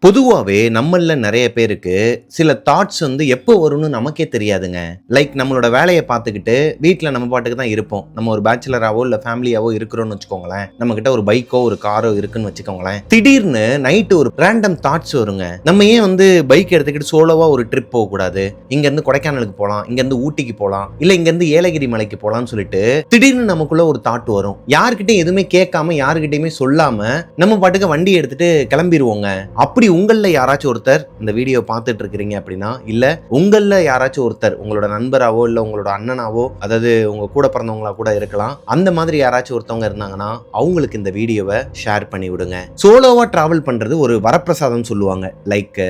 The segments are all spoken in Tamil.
பொதுவாவே நம்மள்ல நெறைய பேருக்கு சில தாட்ஸ் எப்போ வரும்னு நமக்கே தெரியாதுங்க. லைக் நம்மளோட வேலைய பார்த்துக்கிட்டு வீட்ல நம்ம பாட்டுக்கு தான் இருப்போம். நம்ம ஒரு பேச்சுலராவோ இல்ல ஃபேமிலியாவோ இருக்கிறோம்னு வச்சுக்கோங்களேன். நம்மகிட்ட ஒரு பைக்கோ ஒரு காரோ இருக்குன்னு வச்சுக்கோங்களேன். திடீர்னு நைட்டு ஒரு ரேண்டம் தாட்ஸ் வருங்க. நம்ம ஏன் பைக் எடுத்துக்கிட்டு சோலோவா ஒரு ட்ரிப் போகக்கூடாது? இங்க இருந்து கொடைக்கானலுக்கு போலாம், இங்க இருந்து ஊட்டிக்கு போலாம், இல்ல இங்க இருந்து ஏலகிரி மலைக்கு போலாம்னு சொல்லிட்டு திடீர்னு நமக்குள்ள ஒரு தாட் வரும். யார்கிட்டயும் எதுவுமே கேட்காம யார்கிட்டயுமே சொல்லாம நம்ம பாட்டுக்கு வண்டி எடுத்துட்டு கிளம்பிடுவோங்க. அப்படி உங்கள யாராச்சும் ஒருத்தர் இந்த வீடியோ பார்த்துட்டு இருக்கிறீங்க அப்படின்னா, இல்ல உங்கள யாராச்சும் ஒருத்தர் உங்களோட நண்பராவோ இல்ல உங்களோட அண்ணனாவோ, அதாவது உங்க கூட பிறந்தவங்களா கூட இருக்கலாம், அந்த மாதிரி யாராச்சும் ஒருத்தவங்க இருந்தாங்கன்னா அவங்களுக்கு இந்த வீடியோவை ஷேர் பண்ணி விடுங்க. சோலோவா டிராவல் பண்றது ஒரு வரப்பிரசாதம் சொல்லுவாங்க. லைக்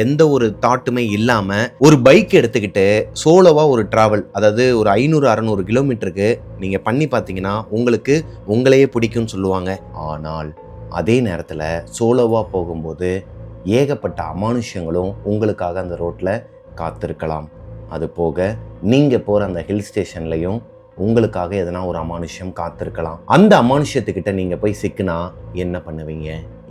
எந்த ஒரு தாட்டுமே இல்லாம ஒரு பைக் எடுத்துக்கிட்டு சோலோவா ஒரு டிராவல், அதாவது ஒரு 500-600 கிலோமீட்டருக்கு நீங்க பண்ணி பார்த்தீங்கன்னா உங்களுக்கு உங்களையே பிடிக்கும்னு சொல்லுவாங்க. ஆனால் அதே நேரத்தில் சோலோவா போகும்போது ஏகப்பட்ட அமானுஷ்யங்களும் உங்களுக்காக அந்த ரோட்டில் காத்திருக்கலாம். அது போக நீங்கள் போகிற அந்த ஹில் ஸ்டேஷன்லையும் உங்களுக்காக எதனா ஒரு அமானுஷ்யம் காத்திருக்கலாம். அந்த அமானுஷ்யத்துக்கிட்ட நீங்கள் போய் சிக்கினா என்ன பண்ணுவீங்க?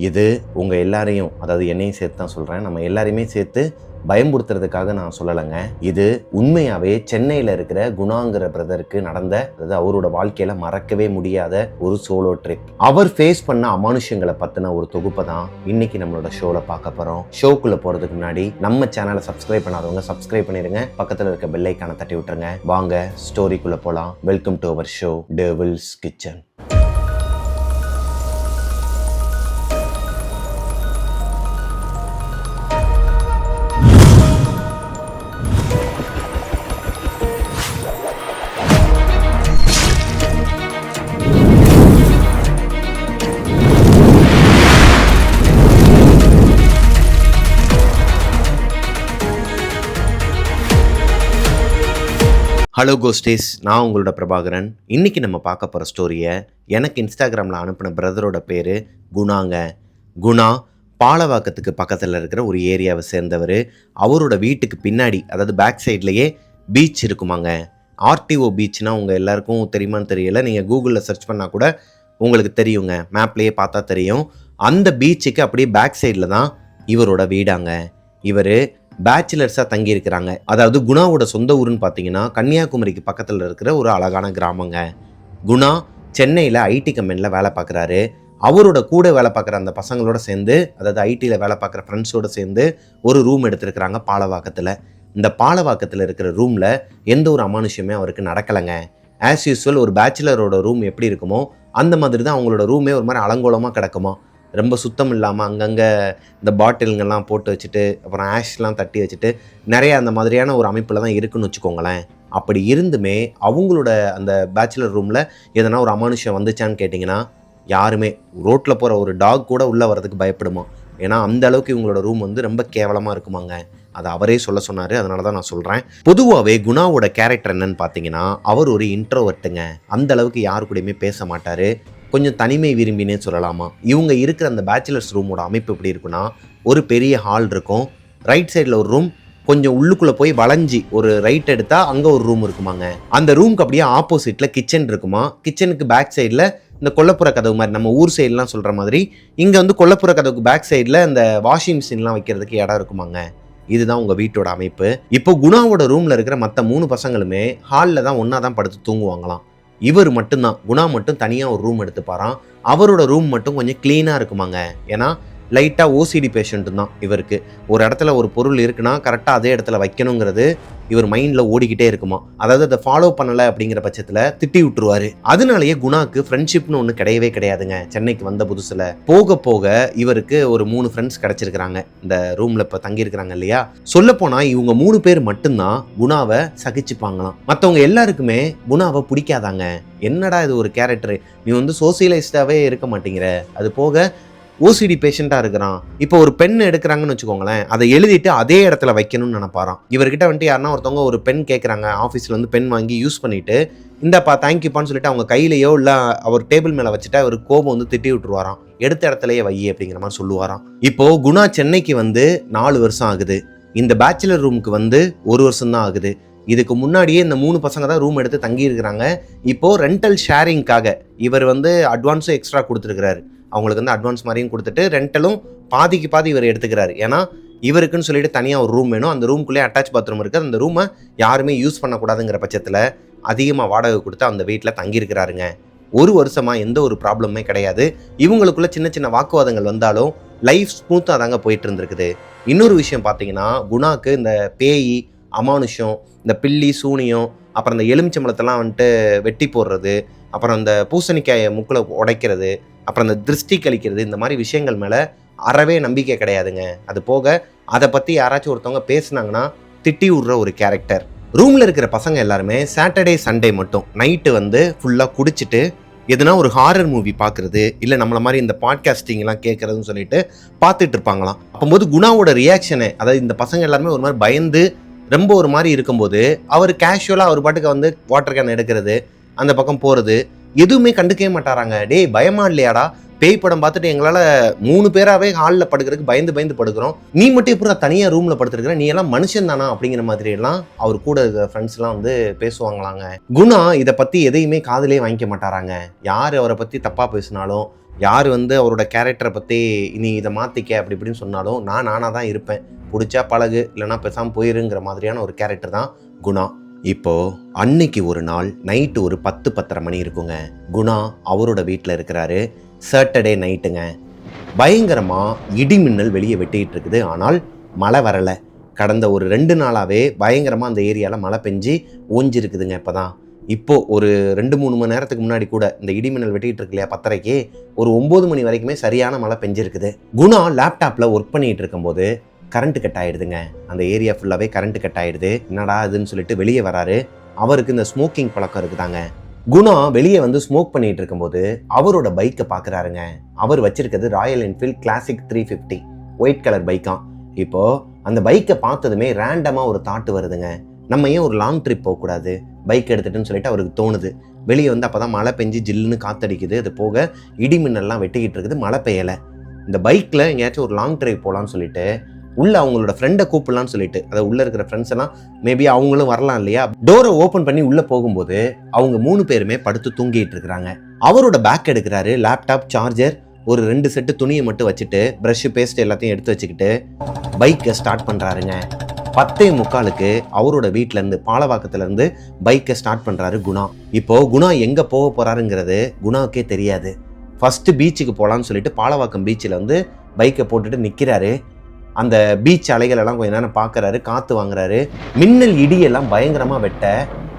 இது உங்கள் எல்லாரையும், அதாவது என்னையும் சேர்த்து தான் சொல்கிறேன், நம்ம எல்லாரையுமே சேர்த்து பயன்படுத்துறதுக்காக நான் சொல்லலைங்க. இது உண்மையாவே சென்னையில் இருக்கிற குணாங்கிற பிரதருக்கு நடந்த, அதாவது அவரோட வாழ்க்கையில மறக்கவே முடியாத ஒரு சோலோ ட்ரிப். அவர் ஃபேஸ் பண்ண அமானுஷ்யங்களை பத்தின ஒரு தொகுப்பை தான் இன்னைக்கு நம்மளோட ஷோல பார்க்க போறோம். ஷோக்குள்ள போறதுக்கு முன்னாடி நம்ம சேனலை சப்ஸ்கிரைப் பண்ணாதவங்க சப்ஸ்கிரைப் பண்ணிருங்க, பக்கத்துல இருக்க பெல் ஐகானை தட்டி விட்டுருங்க. வாங்க ஸ்டோரிக்குள்ள போலாம். Welcome to our show Devil's Kitchen. Hello ghosties, நான் உங்களோட பிரபாகரன். இன்றைக்கி நம்ம பார்க்க போகிற ஸ்டோரியை எனக்கு இன்ஸ்டாகிராமில் அனுப்பின பிரதரோட பேர் குணாங்க. குணா பாலவாக்கத்துக்கு பக்கத்தில் இருக்கிற ஒரு ஏரியாவை சேர்ந்தவர். அவரோட வீட்டுக்கு பின்னாடி, அதாவது பேக் சைட்லேயே பீச் இருக்குமாங்க. ஆர்டிஓ பீச்னா உங்கள் எல்லாருக்கும் தெரியுமான்னு தெரியல, நீங்கள் கூகுளில் சர்ச் பண்ணால் கூட உங்களுக்கு தெரியுங்க, மேப்லேயே பார்த்தா தெரியும். அந்த பீச்சுக்கு அப்படியே பேக் சைடில் தான் இவரோட வீடாங்க. இவர் பேச்சுலர்ஸாக தங்கியிருக்கிறாங்க. அதாவது குணாவோட சொந்த ஊருன்னு பார்த்தீங்கன்னா கன்னியாகுமரிக்கு பக்கத்தில் இருக்கிற ஒரு அழகான கிராமங்க. குணா சென்னையில் ஐடி கம்பெனியில் வேலை பார்க்குறாரு. அவரோட கூட வேலை பார்க்குற அந்த பசங்களோட சேர்ந்து, அதாவது ஐடியில் வேலை பார்க்குற ஃப்ரெண்ட்ஸோடு சேர்ந்து ஒரு ரூம் எடுத்துருக்கிறாங்க பாலவாக்கத்தில். இந்த பாலவாக்கத்தில் இருக்கிற ரூமில் எந்த ஒரு அமானுஷ்யமே அவருக்கு நடக்கலைங்க. ஆஸ் யூஸ்வல் ஒரு பேச்சுலரோட ரூம் எப்படி இருக்குமோ அந்த மாதிரி தான் அவங்களோட ரூமே ஒரு மாதிரி அலங்கோலமாக கிடக்குமா. ரொம்ப சுத்தம் இல்லாமல் அங்கங்கே இந்த பாட்டிலுங்கெல்லாம் போட்டு வச்சுட்டு, அப்புறம் ஆஷ்லாம் தட்டி வச்சுட்டு நிறைய அந்த மாதிரியான ஒரு அமைப்பில் தான் இருக்குன்னு வச்சுக்கோங்களேன். அப்படி இருந்துமே அவங்களோட அந்த பேச்சுலர் ரூமில் எதனா ஒரு அமானுஷ்யம் வந்துச்சான்னு கேட்டிங்கன்னா யாருமே, ரோட்டில் போகிற ஒரு டாக் கூட உள்ளே வரதுக்கு பயப்படுமா. ஏன்னா அந்த அளவுக்கு இவங்களோட ரூம் ரொம்ப கேவலமாக இருக்குமாங்க. அதை அவரே சொல்ல சொன்னார், அதனால தான் நான் சொல்கிறேன். பொதுவாகவே குணாவோட கேரக்டர் என்னன்னு பார்த்தீங்கன்னா, அவர் ஒரு இன்ட்ரோவர்ட்டுங்க. அந்த அளவுக்கு யாரு கூடயுமே பேச மாட்டார், கொஞ்சம் தனிமை விரும்பினே சொல்லலாமா. இவங்க இருக்கிற அந்த பேச்சுலர்ஸ் ரூமோட அமைப்பு எப்படி இருக்குன்னா, ஒரு பெரிய ஹால் இருக்கும், ரைட் சைடில் ஒரு ரூம், கொஞ்சம் உள்ளுக்குள்ளே போய் வளைஞ்சி ஒரு ரைட் எடுத்தால் அங்கே ஒரு ரூம் இருக்குமாங்க. அந்த ரூம்க்கு அப்படியே ஆப்போசிட்டில் கிச்சன் இருக்குமா. கிச்சனுக்கு பேக் சைடில் இந்த கொல்லப்புற கதவு மாதிரி, நம்ம ஊர் சைட்லாம் சொல்கிற மாதிரி இங்கே கொல்லப்புற கதவுக்கு பேக் சைடில் இந்த வாஷிங் மிஷின்லாம் வைக்கிறதுக்கு இடம் இருக்குமாங்க. இதுதான் உங்கள் வீட்டோட அமைப்பு. இப்போ குணாவோட ரூமில் இருக்கிற மற்ற 3 பசங்களுமே ஹாலில் தான் ஒன்றா தான் படுத்து தூங்குவாங்களாம். இவர் மட்டும்தான், குணா மட்டும் தனியாக ஒரு ரூம் எடுத்துப்பாராம். அவரோட ரூம் மட்டும் கொஞ்சம் க்ளீனாக இருக்குமாங்க. ஏன்னா லைட்டாக ஓசிடி பேஷண்ட் தான் இவருக்கு. ஒரு இடத்துல ஒரு பொருள் இருக்குன்னா கரெக்டாக அதே இடத்துல வைக்கணுங்கிறது இவர் மைண்டில் ஓடிக்கிட்டே இருக்குமா. அதாவது அதை ஃபாலோ பண்ணலை அப்படிங்கிற பட்சத்தில் திட்டி விட்டுருவார். அதனாலேயே குணாக்கு ஃப்ரெண்ட்ஷிப்னு ஒன்று கிடையவே கிடையாதுங்க. சென்னைக்கு வந்த புதுசில் போக போக இவருக்கு ஒரு 3 ஃப்ரெண்ட்ஸ் கிடச்சிருக்கிறாங்க இந்த ரூமில் இப்போ தங்கியிருக்கிறாங்க இல்லையா. சொல்லப்போனால் இவங்க 3 பேர் மட்டும்தான் குணாவை சகிச்சுப்பாங்களாம். மற்றவங்க எல்லாருக்குமே குணாவை பிடிக்காதாங்க. என்னடா இது ஒரு கேரக்டர், நீ சோசியலைஸ்டாகவே இருக்க மாட்டேங்கிற, அது போக ஓசிடி பேஷண்ட்டாக இருக்கிறான். இப்போ ஒரு பென் எடுக்கிறாங்கன்னு வச்சுக்கோங்களேன், அதை எழுதிட்டு அதே இடத்துல வைக்கணும்னு நினைப்பாராம். இவர்கிட்ட யாருன்னா ஒருத்தவங்க ஒரு பென் கேட்குறாங்க, ஆஃபீஸில் பென் வாங்கி யூஸ் பண்ணிவிட்டு இந்தாப்பா தேங்க்யூப்பான்னு சொல்லிட்டு அவங்க கையிலையோ இல்லை அவர் டேபிள் மேலே வச்சுட்டு அவர் கோபம் திட்டி விட்டுருவாராம். எடுத்த இடத்துலையே வை அப்படிங்கிற மாதிரி சொல்லுவாராம். இப்போது குணா சென்னைக்கு 4 வருஷம் ஆகுது. இந்த பேச்சுலர் ரூமுக்கு 1 வருஷம் தான் ஆகுது. இதுக்கு முன்னாடியே இந்த 3 பசங்க தான் ரூம் எடுத்து தங்கி இருக்கிறாங்க. இப்போ ரெண்டல் ஷேரிங்காக இவர் அட்வான்ஸும் எக்ஸ்ட்ரா கொடுத்துருக்கிறாரு. அவங்களுக்கு வந்து அட்வான்ஸ் மாதிரியும் கொடுத்துட்டு ரெண்டலும் பாதிக்கு பாதி இவர் எடுத்துக்கிறாரு. ஏன்னா இவருக்குன்னு சொல்லிட்டு தனியாக ஒரு ரூம் வேணும், அந்த ரூம்குள்ளேயே அட்டாச் பாத்ரூம் இருக்குது, அந்த ரூமை யாருமே யூஸ் பண்ணக்கூடாதுங்கிற பட்சத்தில் அதிகமாக வாடகை கொடுத்து அந்த வீட்டில் தங்கியிருக்கிறாருங்க. ஒரு வருஷமாக எந்த ஒரு ப்ராப்ளமே கிடையாது. இவங்களுக்குள்ள சின்ன சின்ன வாக்குவாதங்கள் வந்தாலும் லைஃப் ஸ்மூத்தாக தாங்க போயிட்டு இருந்திருக்குது. இன்னொரு விஷயம் பார்த்தீங்கன்னா, குணாக்கு இந்த பேய், அமானுஷம், இந்த பில்லி சூனியம், அப்புறம் இந்த எலுமிச்சம்பழத்தெல்லாம் வந்துட்டு வெட்டி போடுறது, அப்புறம் அந்த பூசணிக்காயை முக்கில் உடைக்கிறது, அப்புறம் அந்த திருஷ்டி கழிக்கிறது, இந்த மாதிரி விஷயங்கள் மேலே அறவே நம்பிக்கை கிடையாதுங்க. அது போக அதை பற்றி யாராச்சும் ஒருத்தவங்க பேசுனாங்கன்னா திட்டி விடுற ஒரு கேரக்டர். ரூமில் இருக்கிற பசங்க எல்லாருமே சாட்டர்டே சண்டே மட்டும் நைட்டு வந்து ஃபுல்லாக குடிச்சிட்டு எதுனா ஒரு ஹாரர் மூவி பார்க்குறது, இல்லை நம்மளை மாதிரி இந்த பாட்காஸ்டிங்லாம் கேட்குறதுன்னு சொல்லிட்டு பார்த்துட்டு இருப்பாங்களாம். அப்போது குணாவோட ரியாக்ஷனு, அதாவது இந்த பசங்க எல்லாருமே ஒரு மாதிரி பயந்து ரொம்ப ஒரு மாதிரி இருக்கும்போது அவர் கேஷுவலாக அவர் பாட்டுக்கு வந்து வாட்டர் கேன் எடுக்கிறது, அந்த பக்கம் போகிறது, எதுவுமே கண்டுக்கவே மாட்டாராங்க. டேய் பயமா இல்லையாடா, பேய் படம் பார்த்துட்டு எங்களால் 3 பேராகவே ஹாலில் படுக்கிறதுக்கு பயந்து பயந்து படுக்கிறோம், நீ மட்டும் எப்படி தனியாக ரூமில் படுத்துருக்கிற, நீ எல்லாம் மனுஷன் தானா அப்படிங்கிற மாதிரி எல்லாம் அவர் கூட இருக்கிற ஃப்ரெண்ட்ஸ்லாம் வந்து பேசுவாங்களாங்க. குணா இதை பற்றி எதையுமே காதிலே வாங்கிக்க மாட்டாராங்க. யார் அவரை பற்றி தப்பாக பேசினாலும், யார் வந்து அவரோட கேரக்டரை பற்றி நீ இதை மாற்றிக்க அப்படி இப்படின்னு சொன்னாலும் நானாக தான் இருப்பேன், பிடிச்சா பழகு இல்லைனா பேசாமல் போயிருங்கிற மாதிரியான ஒரு கேரக்டர் தான் குணா. இப்போது அன்னைக்கு ஒரு நாள் நைட்டு ஒரு 10-10:30 மணி இருக்குங்க. குணா அவரோட வீட்டில் இருக்கிறாரு. சாட்டர்டே நைட்டுங்க. பயங்கரமாக இடி மின்னல் வெளியே வெட்டிகிட்டு இருக்குது. ஆனால் மழை வரலை. கடந்த ஒரு 2 நாளாகவே பயங்கரமாக அந்த ஏரியாவில் மழை பெஞ்சு ஓஞ்சிருக்குதுங்க. இப்போது ஒரு 2-3 மணி நேரத்துக்கு முன்னாடி கூட இந்த இடி மின்னல் வெட்டிகிட்டு இருக்கு இல்லையா, 10:30க்கு ஒரு 9 மணி வரைக்குமே சரியான மழை பெஞ்சிருக்குது. குணா லேப்டாப்பில் ஒர்க் பண்ணிகிட்டு இருக்கும்போது கரண்ட்டு கட் ஆகிடுதுங்க. அந்த ஏரியா ஃபுல்லாகவே கரண்ட்டு கட் ஆகிடுது. என்னடா இதுன்னு சொல்லிட்டு வெளியே வராரு. அவருக்கு இந்த ஸ்மோக்கிங் பழக்கம் இருக்குதாங்க. குணா வெளியே வந்து ஸ்மோக் பண்ணிட்டு இருக்கும்போது அவரோட பைக்கை பார்க்குறாருங்க. அவர் வச்சிருக்கிறது Royal Enfield classic 350 white colour பைக்கான். இப்போது அந்த பைக்கை பார்த்ததுமே ரேண்டமாக ஒரு தாட்டு வருதுங்க, நம்ம ஏன் ஒரு லாங் ட்ரிப் போகக்கூடாது பைக் எடுத்துட்டுன்னு சொல்லிட்டு அவருக்கு தோணுது. வெளியே வந்து அப்போ தான் மழை பெஞ்சு ஜில்லுன்னு காத்தடிக்குது. அது போக இடி மின்னல்லாம் வெட்டிக்கிட்டு இருக்குது, மழை பெய்யலை. இந்த பைக்கில் எங்கேயாச்சும் ஒரு லாங் ட்ரைவ் போகலான்னு சொல்லிட்டு உள்ளே அவங்களோட ஃப்ரெண்டை கூப்பிடலான்னு சொல்லிட்டு, அதை உள்ளே இருக்கிற ஃப்ரெண்ட்ஸ் எல்லாம் மேபி அவங்களும் வரலாம் இல்லையா, டோரை ஓப்பன் பண்ணி உள்ளே போகும்போது அவங்க 3 பேருமே படுத்து தூங்கிட்டு இருக்கிறாங்க. அவரோட பேக் எடுக்கிறாரு, லேப்டாப், சார்ஜர், ஒரு 2 செட்டு துணியை மட்டும் வச்சுட்டு ப்ரஷ்ஷு பேஸ்ட் எல்லாத்தையும் எடுத்து வச்சுக்கிட்டு பைக்கை ஸ்டார்ட் பண்ணுறாருங்க. 10:45க்கு அவரோட வீட்டிலேருந்து பாலவாக்கத்துலேருந்து பைக்கை ஸ்டார்ட் பண்ணுறாரு குணா. இப்போது குணா எங்கே போக போகிறாருங்கிறது குணாவுக்கே தெரியாது. ஃபஸ்ட்டு பீச்சுக்கு போகலான்னு சொல்லிட்டு பாலவாக்கம் பீச்சில் வந்து பைக்கை போட்டுட்டு நிற்கிறாரு. அந்த பீச் அலைகள் எல்லாம் கொஞ்சம் நேரம் பார்க்குறாரு, காற்று வாங்குறாரு. மின்னல் இடியெல்லாம் பயங்கரமாக வெட்ட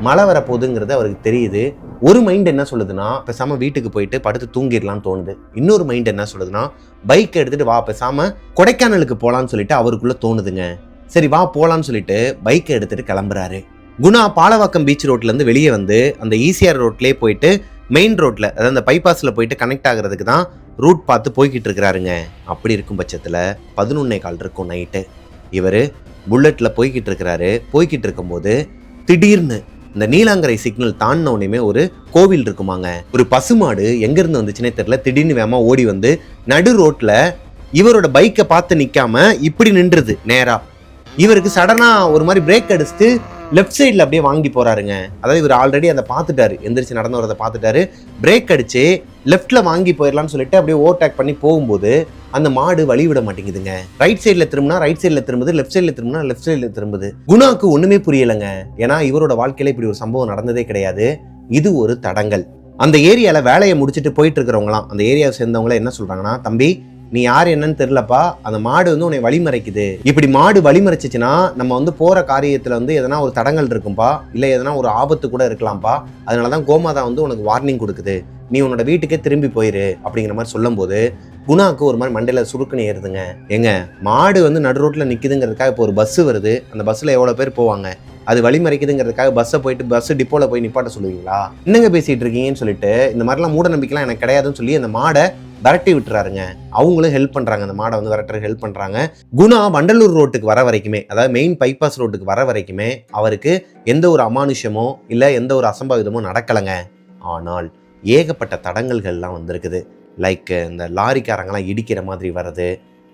மழை வரப்போகுதுங்கிறது அவருக்கு தெரியுது. ஒரு மைண்ட் என்ன சொல்லுதுன்னா, பேசாமல் வீட்டுக்கு போயிட்டு படுத்து தூங்கிடலான்னு தோணுது. இன்னொரு மைண்ட் என்ன சொல்லுதுன்னா, பைக்கை எடுத்துகிட்டு வா பேசாமல் கொடைக்கானலுக்கு போகலான்னு சொல்லிட்டு அவருக்குள்ளே தோணுதுங்க. சரி வா போகலான்னு சொல்லிட்டு பைக்கை எடுத்துகிட்டு கிளம்புறாரு. குணா பாலவாக்கம் பீச் ரோட்லேருந்து வெளியே வந்து அந்த ஈசிஆர் ரோட்லேயே போயிட்டு மெயின் ரோட்டில், அதாவது அந்த பைபாஸில் போயிட்டு கனெக்ட் ஆகிறதுக்கு தான் ரூட் பார்த்து போய்கிட்டு இருக்கிறாருங்க. அப்படி இருக்கும் பட்சத்தில் 11:15 இருக்கும் நைட்டு. இவர் புல்லட்டில் போய்கிட்டு இருக்கிறாரு. போய்கிட்டு இருக்கும்போது திடீர்னு இந்த நீலாங்கரை சிக்னல் தாண்டின உடனே ஒரு கோவில் இருக்குமாங்க. ஒரு பசுமாடு எங்கேருந்து வந்துச்சுன்னே தெரியல, திடீர்னு வேகமாக ஓடி வந்து நடு ரோட்டில் இவரோட பைக்கை பார்த்து நிற்காம இப்படி நின்றுது நேரா. இவருக்கு சடனாக ஒரு மாதிரி பிரேக் அடிச்சுட்டு லெஃப்ட் சைடில் அப்படியே வாங்கி போகிறாருங்க. அதாவது இவர் ஆல்ரெடி அதை பார்த்துட்டாரு, எந்திரிச்சு நடந்து வரதை பார்த்துட்டாரு. பிரேக் அடித்து லெஃப்ட்டில் வாங்கி போயிடலான்னு சொல்லிட்டு அப்படியே ஓவர்டேக் பண்ணி போகும்போது அந்த மாடு வழி விட மாட்டேங்குதுங்க. ரைட் சைடில் திரும்பினா ரைட் சைடில் திரும்புது, லெஃப்ட் சைடில் திரும்பினா லெஃப்ட் சைடில் திரும்புது. குணாவுக்கு ஒன்றுமே புரியலைங்க. ஏன்னா இவரோட வாழ்க்கையில் இப்படி ஒரு சம்பவம் நடந்ததே கிடையாது. இது ஒரு தடங்கல். அந்த ஏரியாவில் வேலையை முடிச்சுட்டு போயிட்டு இருக்கிறவங்களாம், அந்த ஏரியாவை சேர்ந்தவங்களாம் என்ன சொல்கிறாங்கன்னா, தம்பி நீ யார் என்னன்னு தெரியலப்பா, அந்த மாடு வந்து உன்னை வழிமறைக்குது. இப்படி மாடு வழிமறைச்சிச்சுன்னா நம்ம வந்து போகிற காரியத்தில் வந்து எதனா ஒரு தடங்கள் இருக்கும்பா, இல்லை எதனா ஒரு ஆபத்து கூட இருக்கலாம்ப்பா. அதனால தான் கோமாதா வந்து உனக்கு வார்னிங் கொடுக்குது, நீ உன்னோட வீட்டுக்கே திரும்பி போயிரு அப்படிங்கிற மாதிரி சொல்லும் போது குணாவுக்கு ஒரு மாதிரி மண்டையில் சுருக்குன்னு ஏறுதுங்க. ஏங்க மாடு வந்து நடு ரோட்டில் நிற்குதுங்கிறதுக்காக இப்போ ஒரு பஸ்ஸு வருது, அந்த பஸ்ஸில் எவ்வளோ பேர் போவாங்க, அது வழிமறைக்குதுங்கிறதுக்காக பஸ்ஸை போயிட்டு பஸ் டிப்போவில் போய் நிப்பாட்ட சொல்லுவீங்களா? என்னங்க பேசிகிட்டு இருக்கீங்கன்னு சொல்லிட்டு இந்த மாதிரிலாம் மூட நம்பிக்கைலாம் எனக்கு கிடையாதுன்னு சொல்லி அந்த மாடை விரட்டி விட்டுறாருங்க. அவங்களும் ஹெல்ப் பண்ணுறாங்க, அந்த மாடை வந்து விரட்டுற ஹெல்ப் பண்ணுறாங்க. குணா வண்டலூர் ரோட்டுக்கு வர வரைக்குமே, அதாவது மெயின் பைபாஸ் ரோட்டுக்கு வர வரைக்குமே அவருக்கு எந்த ஒரு அமானுஷமோ இல்லை எந்த ஒரு அசம்பாவிதமோ நடக்கலைங்க. ஆனால் ஏகப்பட்ட தடங்கல்கள்லாம் வந்திருக்குது. லைக் இந்த லாரிக்காரங்களாம் இடிக்கிற மாதிரி வர்றது,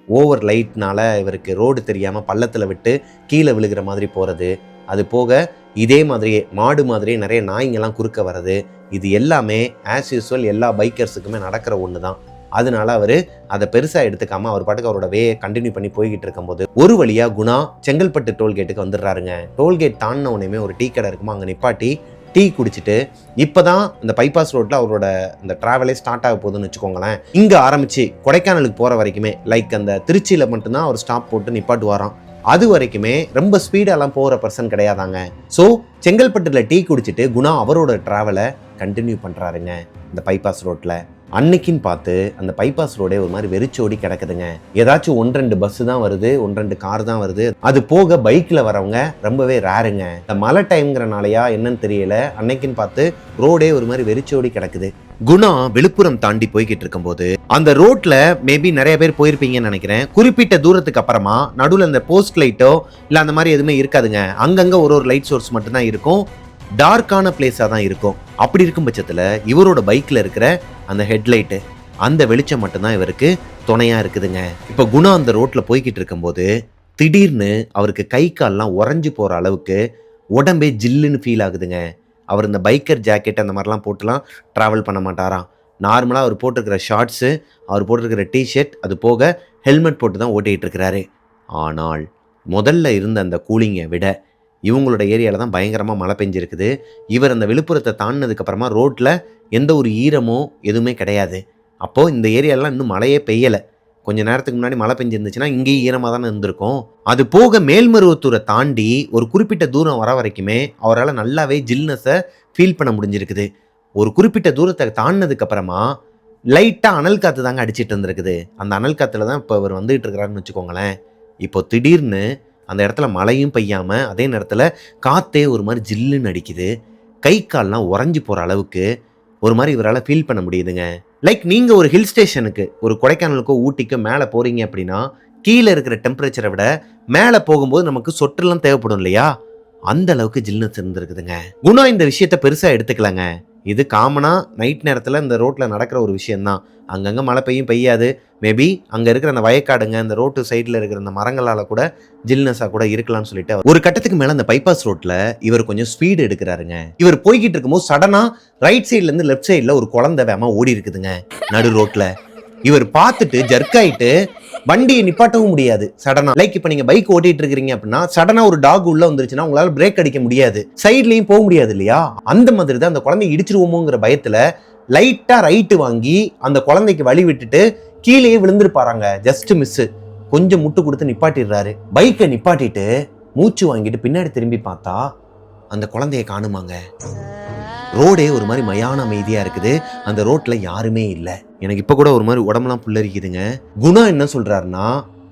ஓவர் லைட்னால இவருக்கு ரோடு தெரியாமல் பள்ளத்தில் விட்டு கீழே விழுகிற மாதிரி போகிறது, அது போக இதே மாதிரியே மாடு மாதிரியே நிறைய நாய்ங்கெல்லாம் குறுக்க வர்றது, இது எல்லாமே ஆஸ் யூஸ்வல் எல்லா பைக்கர்ஸுக்குமே நடக்கிற ஒன்று தான். அதனால அவர் அதை பெருசாக எடுத்துக்காம அவர் பாட்டுக்கு அவரோட கண்டினியூ பண்ணி போய்கிட்டு இருக்கும்போது ஒரு வழியாக குணா செங்கல்பட்டு டோல்கேட்டுக்கு வந்துடுறாருங்க. டோல்கேட் தாண்டின உடனே ஒரு டீ கடை இருக்குமா, அங்கே நிப்பாட்டி டீ குடிச்சிட்டு இப்போதான் இந்த பைபாஸ் ரோட்டில் அவரோட இந்த ட்ராவலே ஸ்டார்ட் ஆக போகுதுன்னு வச்சுக்கோங்களேன். இங்கே ஆரம்பித்து கொடைக்கானலுக்கு போகிற வரைக்குமே லைக் அந்த திருச்சியில் மட்டும்தான் அவர் ஸ்டாப் போட்டு நிப்பாட்டு வரோம். அது வரைக்குமே ரொம்ப ஸ்பீடெல்லாம் போகிற பர்சன் கிடையாதாங்க. ஸோ செங்கல்பட்டில் டீ குடிச்சிட்டு குணா அவரோட ட்ராவலை கண்டினியூ பண்ணுறாருங்க இந்த பைபாஸ் ரோட்டில். அன்னைக்குன்னு பார்த்து அந்த பைபாஸ் ரோடே ஒரு மாதிரி வெறிச்சோடி கிடக்குதுங்க. ஏதாச்சும் 1-2 பஸ் தான் வருது, 1-2 கார் தான் வருது. அது போக பைக்கில் வரவங்க ரொம்பவே ரேருங்க. இந்த மழை டைம்ங்கிறனாலயா என்னன்னு தெரியல, அன்னைக்குன்னு பார்த்து ரோடே ஒரு மாதிரி வெறிச்சோடி கிடக்குது. குணா விழுப்புரம் தாண்டி போய்கிட்டு இருக்கும்போது அந்த ரோட்ல மேபி நிறைய பேர் போயிருப்பீங்கன்னு நினைக்கிறேன். குறிப்பிட்ட தூரத்துக்கு அப்புறமா நடுவில் அந்த போஸ்ட் லைட்டோ இல்லை அந்த மாதிரி எதுவுமே இருக்காதுங்க. அங்கங்கே ஒரு லைட் சோர்ஸ் மட்டும்தான் இருக்கும். டார்க்கான பிளேஸாக தான் இருக்கும். அப்படி இருக்கும் பட்சத்தில் இவரோட பைக்கில் இருக்கிற அந்த ஹெட்லைட்டு, அந்த வெளிச்சம் மட்டும்தான் இவருக்கு துணையாக இருக்குதுங்க. இப்போ குணா அந்த ரோட்டில் போய்கிட்டு இருக்கும்போது திடீர்னு அவருக்கு கை கால்லாம் உறைஞ்சி போகிற அளவுக்கு உடம்பே ஜில்லுன்னு ஃபீல் ஆகுதுங்க. அவர் இந்த பைக்கர் ஜாக்கெட் அந்த மாதிரிலாம் போட்டுலாம் ட்ராவல் பண்ண மாட்டாராம். நார்மலாக அவர் போட்டிருக்கிற ஷார்ட்ஸு, அவர் போட்டிருக்கிற டிஷர்ட், அது போக ஹெல்மெட் போட்டு தான் ஓட்டிகிட்டு இருக்கிறாரு. ஆனால் முதல்ல இருந்த அந்த கூலிங்கை விட இவங்களோட ஏரியாவில் தான் பயங்கரமாக மழை பெஞ்சிருக்குது. இவர் அந்த விழுப்புரத்தை தாண்டினதுக்கப்புறமா ரோட்டில் எந்த ஒரு ஈரமோ எதுவுமே கிடையாது. அப்போது இந்த ஏரியாலாம் இன்னும் மழையே பெய்யலை. கொஞ்சம் நேரத்துக்கு முன்னாடி மழை பெஞ்சிருந்துச்சுன்னா இங்கேயும் ஈரமாக தானே இருந்திருக்கும். அது போக மேல்மருவத்தூரை தாண்டி ஒரு குறிப்பிட்ட தூரம் வர வரைக்குமே அவரால் நல்லாவே ஜில்னஸை ஃபீல் பண்ண முடிஞ்சிருக்குது. ஒரு குறிப்பிட்ட தூரத்தை தாண்டினதுக்கப்புறமா லைட்டாக அனல் காற்று தாங்க அடிச்சிட்டு இருந்திருக்குது. அந்த அனல் காற்றுல தான் இப்போ அவர் வந்துகிட்டு இருக்கிறாருன்னு வச்சுக்கோங்களேன். இப்போ திடீர்னு அந்த இடத்துல மழையும் பெய்யாமல் அதே நேரத்தில் காற்றே ஒரு மாதிரி ஜில்லுன்னு அடிக்குது. கை கால்லாம் உறைஞ்சி போகிற அளவுக்கு ஒரு மாதிரி இவரால் ஃபீல் பண்ண முடியுதுங்க. லைக் நீங்கள் ஒரு ஹில் ஸ்டேஷனுக்கு, ஒரு கொடைக்கானலுக்கோ ஊட்டிக்கோ மேலே போகிறீங்க அப்படின்னா கீழே இருக்கிற டெம்பரேச்சரை விட மேலே போகும்போது நமக்கு சொட்டெல்லாம் தேவைப்படும் இல்லையா, அந்த அளவுக்கு ஜில்னஸ் இருந்திருக்குதுங்க. குணா இந்த விஷயத்த பெருசாக எடுத்துக்கலாங்க. இது காமனாக நைட் நேரத்தில் இந்த ரோட்டில் நடக்கிற ஒரு விஷயந்தான். அங்கங்கே மழை பெய்யாது. மேபி அங்கே இருக்கிற அந்த வயக்காடுங்க, அந்த ரோட்டு சைடில் இருக்கிற அந்த மரங்களால் கூட ஜில்னஸாக கூட இருக்கலாம்னு சொல்லிட்டு ஒரு கட்டத்துக்கு மேலே அந்த பைபாஸ் ரோட்டில் இவர் கொஞ்சம் ஸ்பீடு எடுக்கிறாருங்க. இவர் போய்கிட்டு இருக்கும்போது சடனாக ரைட் சைட்லேருந்து லெஃப்ட் சைடில் ஒரு குழந்தை வேமா ஓடி இருக்குதுங்க நடு ரோட்டில். இவர் பார்த்துட்டு ஜர்க் ஆகிட்டு வண்டியை நிப்பாட்டவும் முடியாது. சடனா லைக் இப்போ நீங்க பைக் ஓட்டிட்டு இருக்கிறீங்க அப்படின்னா சடனா ஒரு டாக் உள்ள வந்துருச்சுன்னா உங்களால பிரேக் அடிக்க முடியாது, சைட்லயும் போக முடியாது இல்லையா. அந்த மாதிரி தான் அந்த குழந்தை இடிச்சிருவோமோங்கிற பயத்துல லைட்டா ரைட்டு வாங்கி அந்த குழந்தைக்கு வழி விட்டுட்டு கீழேயே விழுந்திருப்பாராங்க. Just miss. கொஞ்சம் முட்டு கொடுத்து நிப்பாட்டிடுறாரு. பைக்கை நிப்பாட்டிட்டு மூச்சு வாங்கிட்டு பின்னாடி திரும்பி பார்த்தா அந்த குழந்தைய காணுமாங்க. ரோடே ஒரு மாதிரி மயான அமைதியா இருக்குது. அந்த ரோட்ல யாருமே இல்லை. எனக்கு இப்ப கூட ஒரு மாதிரி உடம்புலாம் புல்லரிக்குதுங்க. குணா என்ன சொல்றாருன்னா,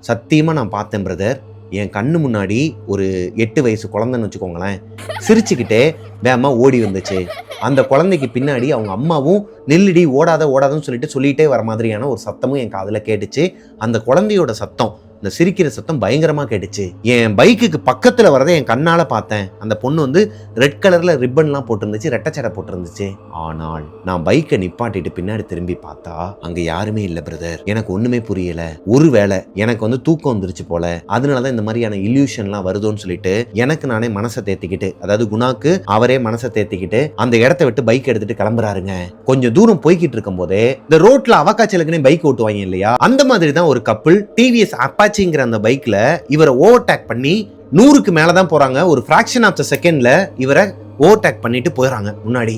சத்தியமா நான் பார்த்தேன் பிரதர், என் கண்ணு முன்னாடி ஒரு 8 வயசு குழந்தைன்னு வச்சுக்கோங்களேன், சிரிச்சுக்கிட்டே வேகமா ஓடி வந்துச்சு. அந்த குழந்தைக்கு பின்னாடி அவங்க அம்மாவும் நில்லுடி ஓடாதன்னு சொல்லிட்டே வர மாதிரியான ஒரு சத்தமும் என் காதுல கேட்டுச்சு. அந்த குழந்தையோட சத்தம், இந்த சிரிக்கிற சத்தம் பயங்கரமா கேட்டுச்சு. என் பைக்குக்கு பக்கத்துல வரதை என் கண்ணால பார்த்தேன். அந்த பொண்ணு வந்து ரெட் கலர்ல ரிப்பன்லாம் போட்டிருந்துச்சு, ரெட்டச்சடை போட்டிருந்துச்சு. ஆனால் நான் பைக்கை நிப்பாட்டிட்டு பின்னாடி திரும்பி பார்த்தா அங்க யாருமே இல்ல பிரதர். எனக்கு ஒண்ணுமே புரியல. ஒருவேளை எனக்கு வந்து தூக்கம் வந்துருச்சு போல, அதனாலதான் இந்த மாதிரியான இல்யூஷன்லாம் வருதோன்னு சொல்லிட்டு எனக்கு நானே மனசை தேத்திக்கிட்டு, அதாவது குணாக்கு அவரே மனசை தேத்திக்கிட்டு அந்த இடத்த விட்டு பைக் எடுத்துட்டு கிளம்புறாருங்க. கொஞ்சம் தூரம் போய்கிட்டு இருக்கும் போதே இந்த ரோட்ல அவக்காச்சலுக்குனே பைக் ஓட்டுவாங்க இல்லையா, அந்த மாதிரி தான் ஒரு கப்பிள் டிவிஎஸ் அப்பாச்சிங்கிற அந்த பைக்ல இவரை ஓவர்டேக் பண்ணி 100க்கு மேலதான் போறாங்க. ஒரு ஃபிராக்ஷன் ஆஃப் த செகண்ட்ல இவரை ஓவர்டேக் பண்ணிட்டு போயிடறாங்க முன்னாடி.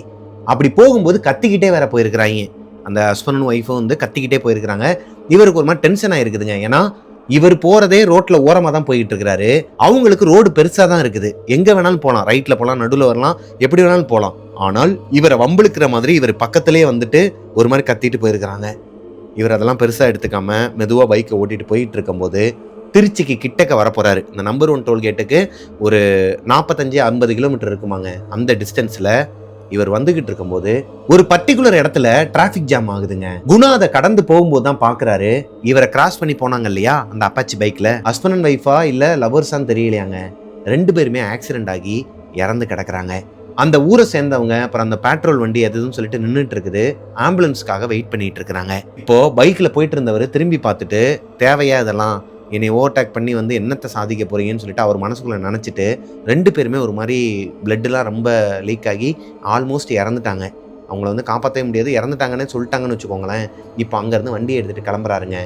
அப்படி போகும்போது கத்திக்கிட்டே வேற போயிருக்கிறாங்க. அந்த ஹஸ்பண்டும் ஒய்ஃபும் வந்து கத்திக்கிட்டே போயிருக்கிறாங்க. இவருக்கு ஒரு மாதிரி டென்ஷன் ஆயிருக்குதுங்க. ஏன்னா இவர் போறதே ரோட்ல ஓரமா தான் போயிட்டு இருக்கிறாரு. அவங்களுக்கு ரோடு பெருசா தான் இருக்குது, எங்க வேணாலும் போகலாம், ரைட்ல போகலாம், நடுவில் வரலாம், எப்படி வேணாலும் போகலாம். ஆனால் இவரை வம்பிழுக்கிற மாதிரி இவர் பக்கத்திலேயே வந்துட்டு ஒரு மாதிரி கத்திட்டு போயிருக்கிறாங்க. இவர் அதெல்லாம் பெருசா எடுத்துக்காம மெதுவா பைக்கை ஓட்டிட்டு போயிட்டு இருக்கும்போது திருச்சிக்கு கிட்டக்க வரப்போறாரு. இந்த நம்பர் 1 டோல்கேட்டுக்கு ஒரு 45-50 கிலோமீட்டர் இருக்குமாங்க. அந்த டிஸ்டன்ஸ்ல இவர் வந்துகிட்டு இருக்கும்போது ஒரு பர்டிகுலர் இடத்துல டிராபிக் ஜாம் ஆகுதுங்க. குணா அதை கடந்து போகும்போது தான் பாக்குறாரு, இவரை கிராஸ் பண்ணி போனாங்க இல்லையா அந்த அப்பாச்சி பைக்ல, ஹஸ்பண்ட் அண்ட் ஒய்ஃபா இல்ல லவர்ஸான்னு தெரியலையாங்க, 2 பேருமே ஆக்சிடென்ட் ஆகி இறந்து கிடக்குறாங்க. அந்த ஊரை சேர்ந்தவங்க அப்புறம் அந்த பெட்ரோல் வண்டி எதுன்னு சொல்லிட்டு நின்றுட்டு இருக்குது, ஆம்புலன்ஸ்க்காக வெயிட் பண்ணிட்டு இருக்கிறாங்க. இப்போ பைக்ல போயிட்டு இருந்தவர் திரும்பி பார்த்துட்டு, தேவையா இதெல்லாம், என்னை ஓவர்டேக் பண்ணி வந்து என்னத்தை சாதிக்க போறீங்கன்னு சொல்லிட்டு அவர் மனசுக்குள்ள நினைச்சிட்டு 2 பேருமே ஒரு மாதிரி பிளட்லாம் ரொம்ப லீக் ஆகி ஆல்மோஸ்ட் இறந்துட்டாங்க. அவங்கள வந்து காப்பாற்றவே முடியாது, இறந்துட்டாங்கன்னு சொல்லிட்டாங்கன்னு வச்சுக்கோங்களேன். இப்போ அங்கேருந்து வண்டியை எடுத்துகிட்டு கிளம்புறாருங்க.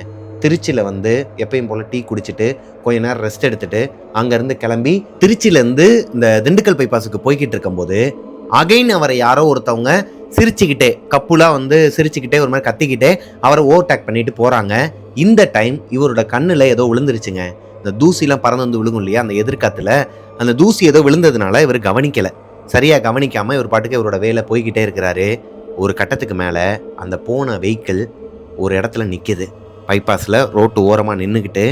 திருச்சியில் வந்து எப்பயும் போல் டீ குடிச்சிட்டு கொஞ்ச நேரம் ரெஸ்ட் எடுத்துட்டு அங்கேருந்து கிளம்பி திருச்சியிலேருந்து இந்த திண்டுக்கல் பைபாஸுக்கு போய்கிட்டு இருக்கும்போது அகைன் அவரை யாரோ ஒருத்தவங்க சிரிச்சுக்கிட்டே கப்புலாக வந்து சிரிச்சுக்கிட்டே ஒரு மாதிரி கத்திக்கிட்டே அவரை ஓவர்டேக் பண்ணிட்டு போகிறாங்க. இந்த டைம் இவரோட கண்ணில் ஏதோ விழுந்துருச்சுங்க. இந்த தூசிலாம் பறந்து வந்து விழுகும் இல்லையா அந்த எதிர்காத்துல, அந்த தூசி ஏதோ விழுந்ததுனால இவர் கவனிக்கலை. சரியாக கவனிக்காமல் இவர் பாட்டுக்கு இவரோட வேலை போய்கிட்டே இருக்கிறாரு. ஒரு கட்டத்துக்கு மேலே அந்த போன வெஹிக்கிள் ஒரு இடத்துல நிற்கிது. பைபாஸில் ரோட்டு ஓரமாக நின்றுக்கிட்டு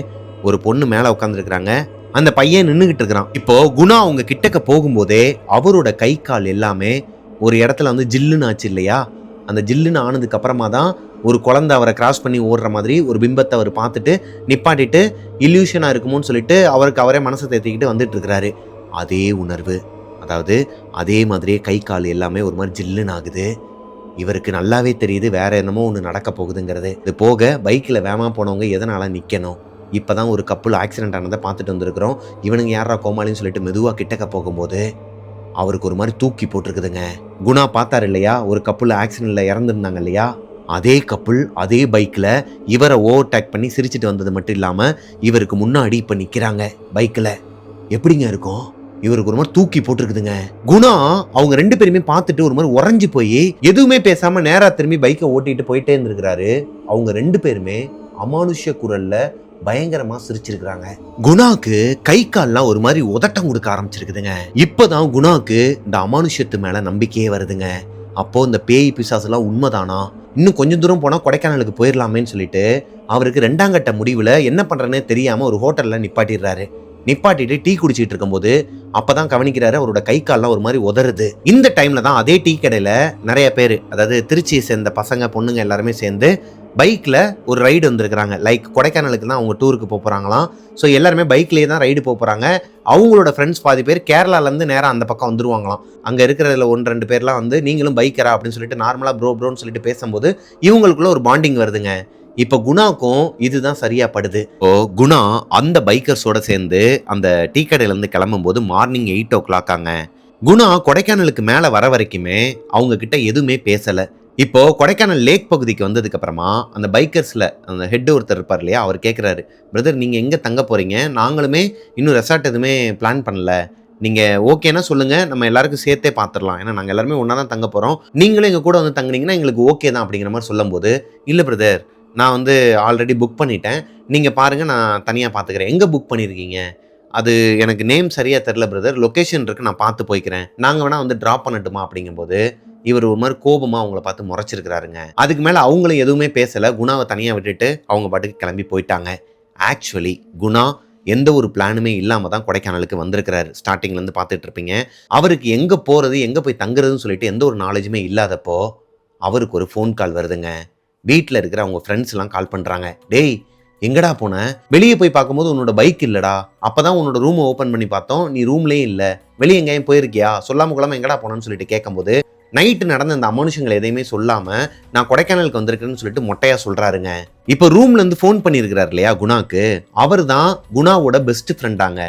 ஒரு பொண்ணு மேலே உட்காந்துருக்குறாங்க. அந்த பையன் நின்றுக்கிட்டு இருக்கிறான். இப்போ குணா அவங்க கிட்டக்க போகும்போதே அவரோட கை கால் எல்லாமே ஒரு இடத்துல வந்து ஜில்லுன்னு ஆச்சு இல்லையா? அந்த ஜில்லுன்னு ஆனதுக்கு அப்புறமா தான் ஒரு குழந்தை அவரை கிராஸ் பண்ணி ஓடுற மாதிரி ஒரு பிம்பத்தை அவர் பார்த்துட்டு நிப்பாட்டிட்டு இல்யூஷனாக இருக்குமோன்னு சொல்லிட்டு அவருக்கு அவரே மனசை தேத்திக்கிட்டு வந்துட்டு இருக்கிறாரு. அதே உணர்வு, அதாவது அதே மாதிரியே கை கால் எல்லாமே ஒரு மாதிரி ஜில்லுன்னு ஆகுது. இவருக்கு நல்லாவே தெரியுது வேற என்னமோ ஒன்று நடக்க போகுதுங்கிறது. இது போக பைக்கில் வேகமாக போனவங்க எதனால நிற்கணும்? இப்போ தான் ஒரு கப்புள் ஆக்சிடென்ட் ஆனதை பார்த்துட்டு வந்திருக்கிறோம். இவனுங்க யாரா கோமாளின்னு சொல்லிட்டு மெதுவாக கிட்டக்க போகும்போது அவருக்கு ஒரு மாதிரி தூக்கி போட்டிருக்குதுங்க. குணா பார்த்தாரு இல்லையா, ஒரு கப்புள் ஆக்சிடென்ட்டில் இறந்துருந்தாங்க இல்லையா, அதே கப்புள் அதே பைக்கில் இவரை ஓவர்டேக் பண்ணி சிரிச்சிட்டு வந்தது மட்டும் இல்லாமல் இவருக்கு முன்னாடி இப்போ நிற்கிறாங்க பைக்கில். எப்படிங்க இருக்கும்? இவருக்கு ஒரு மாதிரி தூக்கி போட்டிருக்குதுங்க. குணா அவங்க 2 பேருமே பார்த்துட்டு ஒரு மாதிரி உறைஞ்சு போய் எதுவுமே பேசாம நேரா திரும்பி பைக்கை ஓட்டிட்டு போயிட்டே இருந்திருக்கிறாரு. அவங்க 2 பேருமே அமானுஷ்ய குரல்ல பயங்கரமா சிரிச்சிருக்கிறாங்க. குணாக்கு கை கால்லாம் ஒரு மாதிரி உதட்டம் கொடுக்க ஆரம்பிச்சிருக்குதுங்க. இப்பதான் குணாக்கு இந்த அமானுஷ்யத்து மேல நம்பிக்கையே வருதுங்க. அப்போ இந்த பேய் பிசாசெல்லாம் உண்மைதானா, இன்னும் கொஞ்சம் தூரம் போனா கொடைக்கானலுக்கு போயிடலாமேன்னு சொல்லிட்டு அவருக்கு 2ஆம் கட்ட முடிவுல என்ன பண்றேன்னு தெரியாம ஒரு ஹோட்டல்ல நிப்பாட்டிடுறாரு. நிப்பாட்டிட்டு டீ குடிச்சிட்டு இருக்கும்போது அப்பதான் கவனிக்கிறாரு அவரோட கை கால்லாம் ஒரு மாதிரி உதறுது. இந்த டைம்ல தான் அதே டீ கடையில நிறைய பேர், அதாவது திருச்சியை சேர்ந்த பசங்க பொண்ணுங்க எல்லாருமே சேர்ந்து பைக்ல ஒரு ரைடு வந்திருக்கிறாங்க. லைக் கொடைக்கானலுக்கு தான் அவங்க டூருக்கு போறாங்களாம். ஸோ எல்லாருமே பைக்லேயே தான் ரைடு போறாங்க. அவங்களோட ஃப்ரெண்ட்ஸ் பாதி பேர் கேரளாலேருந்து நேராக அந்த பக்கம் வந்துருவாங்களாம். அங்கே இருக்கிறதுல 1-2 பேர்லாம் வந்து நீங்களும் பைக்கரா அப்படின்னு சொல்லிட்டு நார்மலாக ப்ரோன்னு சொல்லிட்டு பேசும்போது இவங்களுக்குள்ள ஒரு பாண்டிங் வருதுங்க. இப்போ குணாக்கும் இதுதான் சரியா படுது. இப்போ குணா அந்த பைக்கர்ஸோட சேர்ந்து அந்த டீ கடையிலேருந்து கிளம்பும்போது மார்னிங் 8 o'clock ஆங்க. குணா கொடைக்கானலுக்கு மேலே வர வரைக்குமே அவங்க கிட்ட எதுவுமே பேசலை. இப்போ கொடைக்கானல் லேக் பகுதிக்கு வந்ததுக்கு அப்புறமா அந்த பைக்கர்ஸ்ல அந்த ஹெட் ஒருத்தர் இருப்பார் இல்லையா, அவர் கேட்குறாரு, பிரதர் நீங்கள் எங்கே தங்க போறீங்க? நாங்களுமே இன்னும் ரெசார்ட் எதுவுமே பிளான் பண்ணல, நீங்கள் ஓகேனா சொல்லுங்கள், நம்ம எல்லாருக்கும் சேர்த்தே பார்த்துடலாம், ஏன்னா நாங்கள் எல்லாருமே ஒன்றா தான் தங்க போகிறோம், நீங்களும் எங்கள் கூட வந்து தங்குனீங்கன்னா எங்களுக்கு ஓகே தான் அப்படிங்கிற மாதிரி சொல்லும்போது, இல்லை பிரதர் நான் வந்து ஆல்ரெடி புக் பண்ணிட்டேன், நீங்கள் பாருங்கள் நான் தனியாக பார்த்துக்கிறேன். எங்கே புக் பண்ணியிருக்கீங்க? அது எனக்கு நேம் சரியாக தெரில பிரதர், லொக்கேஷன் இருக்குது, நான் பார்த்து போய்க்கிறேன், நாங்கள் வேணால் வந்து ட்ராப் பண்ணட்டுமா அப்படிங்கும்போது இவர் ஒரு மாதிரி கோபமாக அவங்கள பார்த்து முறைச்சிருக்கிறாருங்க. அதுக்கு மேலே அவங்களும் எதுவுமே பேசலை. குணாவை தனியாக விட்டுட்டு அவங்க பாட்டுக்கு கிளம்பி போயிட்டாங்க. ஆக்சுவலி குணா எந்த ஒரு பிளானுமே இல்லாமல் தான் கொடைக்கானலுக்கு வந்திருக்கிறாரு. ஸ்டார்டிங்லேருந்து பார்த்துட்டு இருப்பீங்க. அவருக்கு எங்கே போகிறது எங்கே போய் தங்குறதுன்னு சொல்லிட்டு எந்த ஒரு நாலேஜுமே இல்லாதப்போ அவருக்கு ஒரு ஃபோன் கால் வருதுங்க. வீட்டில் இருக்கிற அவங்க ஃப்ரெண்ட்ஸ்லாம் கால் பண்ணுறாங்க. டேய் எங்கடா போன? வெளியே போய் பார்க்கும்போது உன்னோட பைக் இல்லைடா, அப்போ தான் உன்னோட ரூமை ஓப்பன் பண்ணி பார்த்தோம், நீ ரூம்லேயே இல்லை, வெளியே எங்கேயும் போயிருக்கியா, சொல்லாமல் கொள்ளாமல் எங்கடா போனன்னு சொல்லிட்டு கேட்கும்போது நைட்டு நடந்த அந்த அமானுஷங்கள் எதையுமே சொல்லாமல் நான் கொடைக்கானலுக்கு வந்திருக்கேன்னு சொல்லிட்டு மொட்டையாக சொல்கிறாருங்க. இப்போ ரூம்லேருந்து ஃபோன் பண்ணியிருக்கிறார் இல்லையா குணாக்கு, அவர் தான் குணாவோட பெஸ்ட் ஃப்ரெண்டாங்க.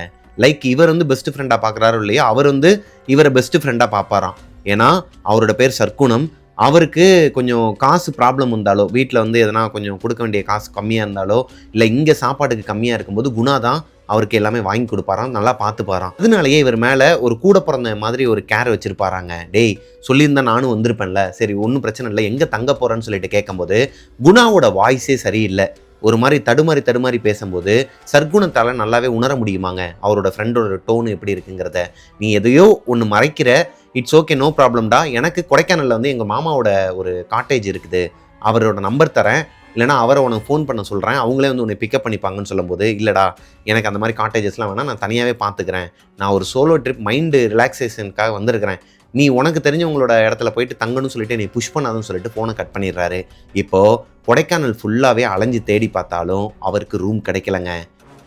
லைக் இவர் வந்து பெஸ்ட் ஃப்ரெண்டாக பார்க்குறாரோ இல்லையா, அவர் வந்து இவரை பெஸ்ட் ஃப்ரெண்டாக பார்ப்பாராம். ஏன்னா அவரோட பேர் சர்க்குணம். அவருக்கு கொஞ்சம் காசு ப்ராப்ளம் இருந்தாலோ, வீட்டில் வந்து எதனா கொஞ்சம் கொடுக்க வேண்டிய காசு கம்மியாக இருந்தாலோ, இல்லை இங்கே சாப்பாட்டுக்கு கம்மியாக இருக்கும்போது குணா தான் அவருக்கு எல்லாமே வாங்கி கொடுப்பாராம், நல்லா பார்த்துப்பாராம். அதனாலேயே இவர் மேலே ஒரு கூட பிறந்த மாதிரி ஒரு கேர் வச்சுருப்பாராங்க. டேய் சொல்லியிருந்தா நானும் வந்திருப்பேன்ல, சரி ஒன்றும் பிரச்சனை இல்லை, எங்கே தங்க போகிறேன்னு சொல்லிட்டு கேட்கும்போது குணாவோட வாய்ஸே சரியில்லை. ஒரு மாதிரி தடுமாறி பேசும்போது சர்க்குணத்தால் நல்லாவே உணர முடியுமாங்க அவரோட ஃப்ரெண்டோட டோனு எப்படி இருக்குங்கிறத. நீ எதையோ ஒன்று மறைக்கிற, இட்ஸ் ஓகே நோ ப்ராப்ளம்டா, எனக்கு கொடைக்கானலில் வந்து எங்கள் மாமாவோட ஒரு காட்டேஜ் இருக்குது, அவரோட நம்பர் தரேன், இல்லைனா அவரை உனக்கு ஃபோன் பண்ண சொல்கிறேன், அவங்களே வந்து உன்னை பிக்கப் பண்ணிப்பாங்கன்னு சொல்லும்போது, இல்லைடா எனக்கு அந்த மாதிரி காட்டேஜஸ்லாம் வேணால், நான் தனியாகவே பார்த்துக்கிறேன், நான் ஒரு சோலோ ட்ரிப் மைண்டு ரிலாக்ஸேஷனுக்காக வந்திருக்கிறேன், நீ உனக்கு தெரிஞ்சவங்களோட இடத்துல போயிட்டு தங்கணும்னு சொல்லிட்டு நீ புஷ் பண்ணாதுன்னு சொல்லிட்டு ஃபோனை கட் பண்ணிடுறாரு. இப்போது கொடைக்கானல் ஃபுல்லாகவே அலைஞ்சு தேடி பார்த்தாலும் அவருக்கு ரூம் கிடைக்கலங்க.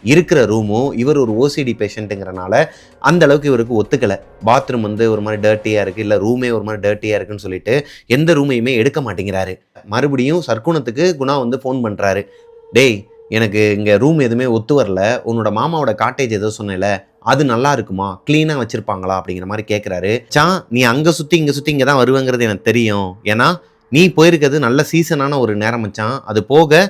இருக்கிற ரூமும் இவர் ஒரு ஓசிடி பேஷண்ட்டுங்கிறனால அந்த அளவுக்கு இவருக்கு ஒத்துக்கலை. பாத்ரூம் வந்து ஒரு மாதிரி டர்ட்டியாக இருக்குது, இல்லை ரூமே ஒரு மாதிரி டர்ட்டியாக இருக்குன்னு சொல்லிட்டு எந்த ரூமையுமே எடுக்க மாட்டேங்கிறாரு. மறுபடியும் சர்க்குணத்துக்கு குணா வந்து ஃபோன் பண்ணுறாரு. டேய் எனக்கு இங்கே ரூம் எதுவுமே ஒத்து வரல, உன்னோட மாமாவோட காட்டேஜ் ஏதோ சொன்னேல, அது நல்லா இருக்குமா, கிளீனா வச்சிருப்பாங்களா அப்படிங்கிற மாதிரி கேட்குறாரு. நீ அங்க சுத்தி இங்க தான் வருவேங்கிறது எனக்கு தெரியும். ஏன்னா நீ போயிருக்கிறது நல்ல சீசனான ஒரு நேரம் மச்சான். அது போக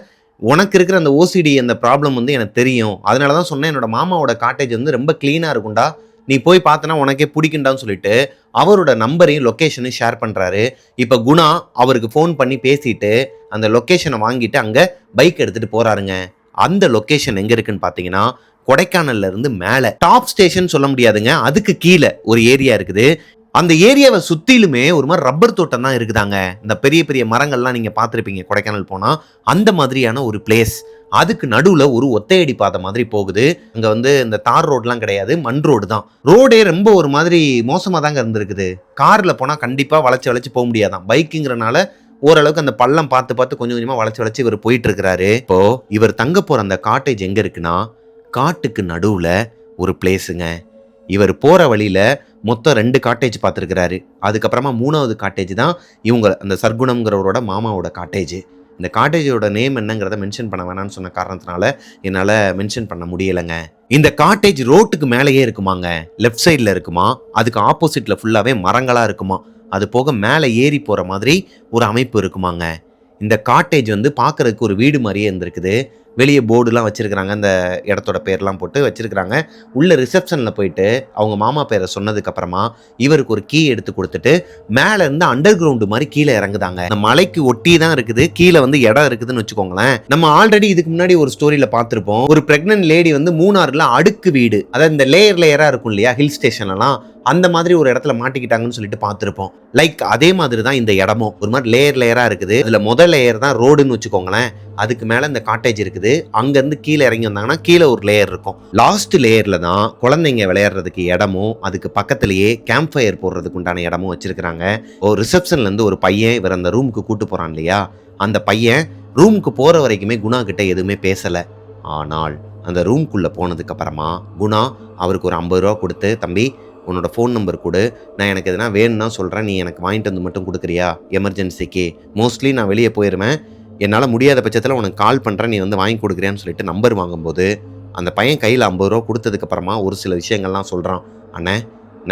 உனக்கு இருக்கிற அந்த ஓசிடி அந்த ப்ராப்ளம் வந்து எனக்கு தெரியும். அதனால தான் சொன்னேன், என்னோட மாமாவோட காட்டேஜ் வந்து ரொம்ப கிளீனா இருக்கும்டா, நீ போய் பார்த்தனா உனக்கே பிடிக்கும்டான்னு சொல்லிட்டு அவரோட நம்பரையும் லொக்கேஷனையும் ஷேர் பண்றாரு. இப்ப குணா அவருக்கு ஃபோன் பண்ணி பேசிட்டு அந்த லொக்கேஷனை வாங்கிட்டு அங்க பைக் எடுத்துட்டு போறாருங்க. அந்த லொக்கேஷன் எங்க இருக்குன்னு பாத்தீங்கன்னா கொடைக்கானல்ல இருந்து மேல டாப் ஸ்டேஷன் சொல்ல முடியாதுங்க, அதுக்கு கீழே ஒரு ஏரியா இருக்குது. அந்த ஏரியாவை சுத்திலுமே ஒரு மாதிரி ரப்பர் தோட்டம் தான் இருக்குதாங்க. இந்த பெரிய பெரிய மரங்கள்லாம் நீங்க பார்த்துருப்பீங்க கொடைக்கானல் போனா, அந்த மாதிரியான ஒரு பிளேஸ். அதுக்கு நடுவுல ஒரு ஒத்தையடி பாதை மாதிரி போகுது. அங்க வந்து இந்த தார் ரோட்லாம் கிடையாது, மண் ரோடு தான். ரோடே ரொம்ப ஒரு மாதிரி மோசமா தாங்க இருந்திருக்குது. கார்ல போனா கண்டிப்பா வளைச்சு வளைச்சு போக முடியாதான். பைக்குங்கிறனால ஓரளவுக்கு அந்த பள்ளம் பார்த்து பார்த்து கொஞ்சம் கொஞ்சமா வளைச்சு வளைச்சு இவர் போயிட்டு இருக்கிறாரு. இப்போ இவர் தங்க போற அந்த காட்டேஜ் எங்க இருக்குன்னா காட்டுக்கு நடுவுல ஒரு பிளேஸுங்க. இவர் போற வழியில மொத்தம் 2 காட்டேஜ் பார்த்துருக்கிறாரு. அதுக்கப்புறமா 3வது காட்டேஜ் தான் இவங்க அந்த சர்க்குணம்ங்கிறவரோட மாமாவோட காட்டேஜ். இந்த காட்டேஜோட நேம் என்னங்கிறத மென்ஷன் பண்ண வேணாம்னு சொன்ன காரணத்தினால என்னால் மென்ஷன் பண்ண முடியலைங்க. இந்த காட்டேஜ் ரோட்டுக்கு மேலேயே இருக்குமாங்க, லெஃப்ட் சைடில் இருக்குமா, அதுக்கு ஆப்போசிட்டில் ஃபுல்லாகவே மரங்களாக இருக்குமா, அது போக மேலே ஏறி போகிற மாதிரி ஒரு அமைப்பு இருக்குமாங்க. இந்த காட்டேஜ் வந்து பார்க்குறதுக்கு ஒரு வீடு மாதிரியே இருந்திருக்குது. வெளியே போர்டுலாம் வச்சுருக்கிறாங்க, அந்த இடத்தோட பேர்லாம் போட்டு வச்சுருக்கிறாங்க. உள்ள ரிசப்ஷனில் போயிட்டு அவங்க மாமா பேரை சொன்னதுக்கப்புறமா இவருக்கு ஒரு கீ எடுத்து கொடுத்துட்டு மேலே இருந்து அண்டர் கிரவுண்டு மாதிரி கீழே இறங்குதாங்க. அந்த மலைக்கு ஒட்டி தான் இருக்குது, கீழே வந்து இடம் இருக்குதுன்னு வச்சுக்கோங்களேன். நம்ம ஆல்ரெடி இதுக்கு முன்னாடி ஒரு ஸ்டோரியில் பார்த்துருப்போம். ஒரு பிரெக்னன்ட் லேடி வந்து மூணாறுல அடுக்கு வீடு, அதாவது இந்த லேயராக இருக்கும் இல்லையா ஹில் ஸ்டேஷன்லாம், அந்த மாதிரி ஒரு இடத்துல மாட்டிக்கிட்டாங்கன்னு சொல்லிட்டு பார்த்துருப்போம். லைக் அதே மாதிரி தான் இந்த இடமும் ஒரு மாதிரி லேயராக இருக்குது. இதில் முதல் லேயர் தான் ரோடுன்னு வச்சுக்கோங்களேன். அதுக்கு மேலே இந்த காட்டேஜ் இருக்குது. அங்கேருந்து கீழே இறங்கி வந்தாங்கன்னா கீழே ஒரு லேயர் இருக்கும். லாஸ்ட் லேயரில் தான் குழந்தைங்க விளையாடுறதுக்கு இடமும் அதுக்கு பக்கத்துலேயே கேம்ப் ஃபயர் போடுறதுக்கு உண்டான இடமும் வச்சிருக்கிறாங்க. ஒரு ரிசப்ஷன்லேருந்து ஒரு பையன் இவர் அந்த ரூமுக்கு கூட்டு போகிறான் இல்லையா, அந்த பையன் ரூமுக்கு போகிற வரைக்குமே குணா கிட்ட எதுவுமே பேசலை. ஆனால் அந்த ரூம்குள்ளே போனதுக்கு அப்புறமா குணா அவருக்கு ஒரு 50 ரூபா கொடுத்து, தம்பி உன்னோட ஃபோன் நம்பர் கொடு, நான் எனக்கு எதனா வேணும்னா சொல்கிறேன், நீ எனக்கு வாங்கிட்டு வந்து மட்டும் கொடுக்குறியா எமர்ஜென்சிக்கு, மோஸ்ட்லி நான் வெளியே போயிடுவேன், என்னால் முடியாத பட்சத்தில் உனக்கு கால் பண்ணுறேன், நீ வந்து வாங்கி கொடுக்குறியான்னு சொல்லிட்டு நம்பர் வாங்கும்போது அந்த பையன் கையில் 50 ரூபா கொடுத்ததுக்கப்புறமா ஒரு சில விஷயங்கள்லாம் சொல்கிறான். அண்ணே,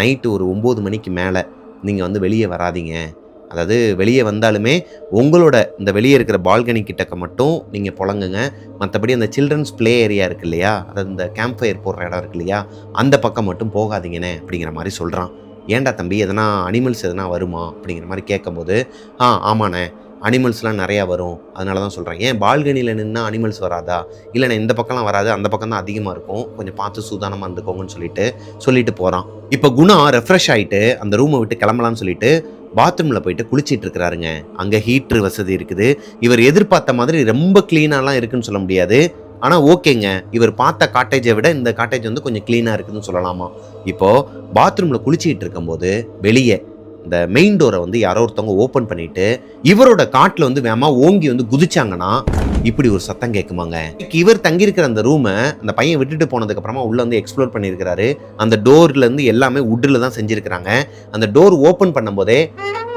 நைட்டு ஒரு 9 மணிக்கு மேலே நீங்கள் வந்து வெளியே வராதீங்க, அதாவது வெளியே வந்தாலுமே உங்களோட இந்த வெளியே இருக்கிற பால்கனி கிட்டக்க மட்டும் நீங்கள் புழங்குங்க, மற்றபடி அந்த சில்ட்ரன்ஸ் ப்ளே ஏரியா இருக்கு இல்லையா, அதாவது இந்த கேம்ப் ஃபயர் போடுற இடம் இருக்கு இல்லையா, அந்த பக்கம் மட்டும் போகாதீங்கண்ணே அப்படிங்கிற மாதிரி சொல்கிறான். ஏன்டா தம்பி, எதனா அனிமல்ஸ் எதனா வருமா அப்படிங்கிற மாதிரி கேட்கும்போது, ஆமாண்ணே அனிமல்ஸ்லாம் நிறையா வரும், அதனால தான் சொல்கிறேன். ஏன் பால்கனியில் நின்னா அனிமல்ஸ் வராதா? இல்லைண்ணே, இந்த பக்கம்லாம் வராது, அந்த பக்கம் தான் அதிகமாக இருக்கும், கொஞ்சம் பார்த்து சூதானமாக இருந்துக்கோங்கன்னு சொல்லிட்டு போகிறான். இப்போ குணா ரெஃப்ரெஷ் ஆகிட்டு அந்த ரூமை விட்டு கிளம்பலான்னு சொல்லிட்டு பாத்ரூமில் போயிட்டு குளிச்சிட்டு இருக்கிறாருங்க. அங்கே ஹீட்ரு வசதி இருக்குது. இவர் எதிர்பார்த்த மாதிரி ரொம்ப க்ளீனாலாம் இருக்குன்னு சொல்ல முடியாது, ஆனால் ஓகேங்க, இவர் பார்த்த காட்டேஜை விட இந்த காட்டேஜ் வந்து கொஞ்சம் க்ளீனாக இருக்குதுன்னு சொல்லலாமா. இப்போது பாத்ரூமில் குளிச்சிக்கிட்டு இருக்கும்போது வெளியே இந்த மெயின் டோரை வந்து யாரோ ஒருத்தவங்க ஓப்பன் பண்ணிட்டு இவரோட காட்டில் வந்து வேமா ஓங்கி வந்து குதிச்சாங்கன்னா இப்படி ஒரு சத்தம் கேட்குமாங்க. இவர் தங்கியிருக்கிற அந்த ரூமை அந்த பையன் விட்டுட்டு போனதுக்கு அப்புறமா உள்ள வந்து எக்ஸ்ப்ளோர் பண்ணியிருக்கிறாரு. அந்த டோர்ல இருந்து எல்லாமே வுட்ல தான் செஞ்சிருக்கிறாங்க. அந்த டோர் ஓப்பன் பண்ணும் போதே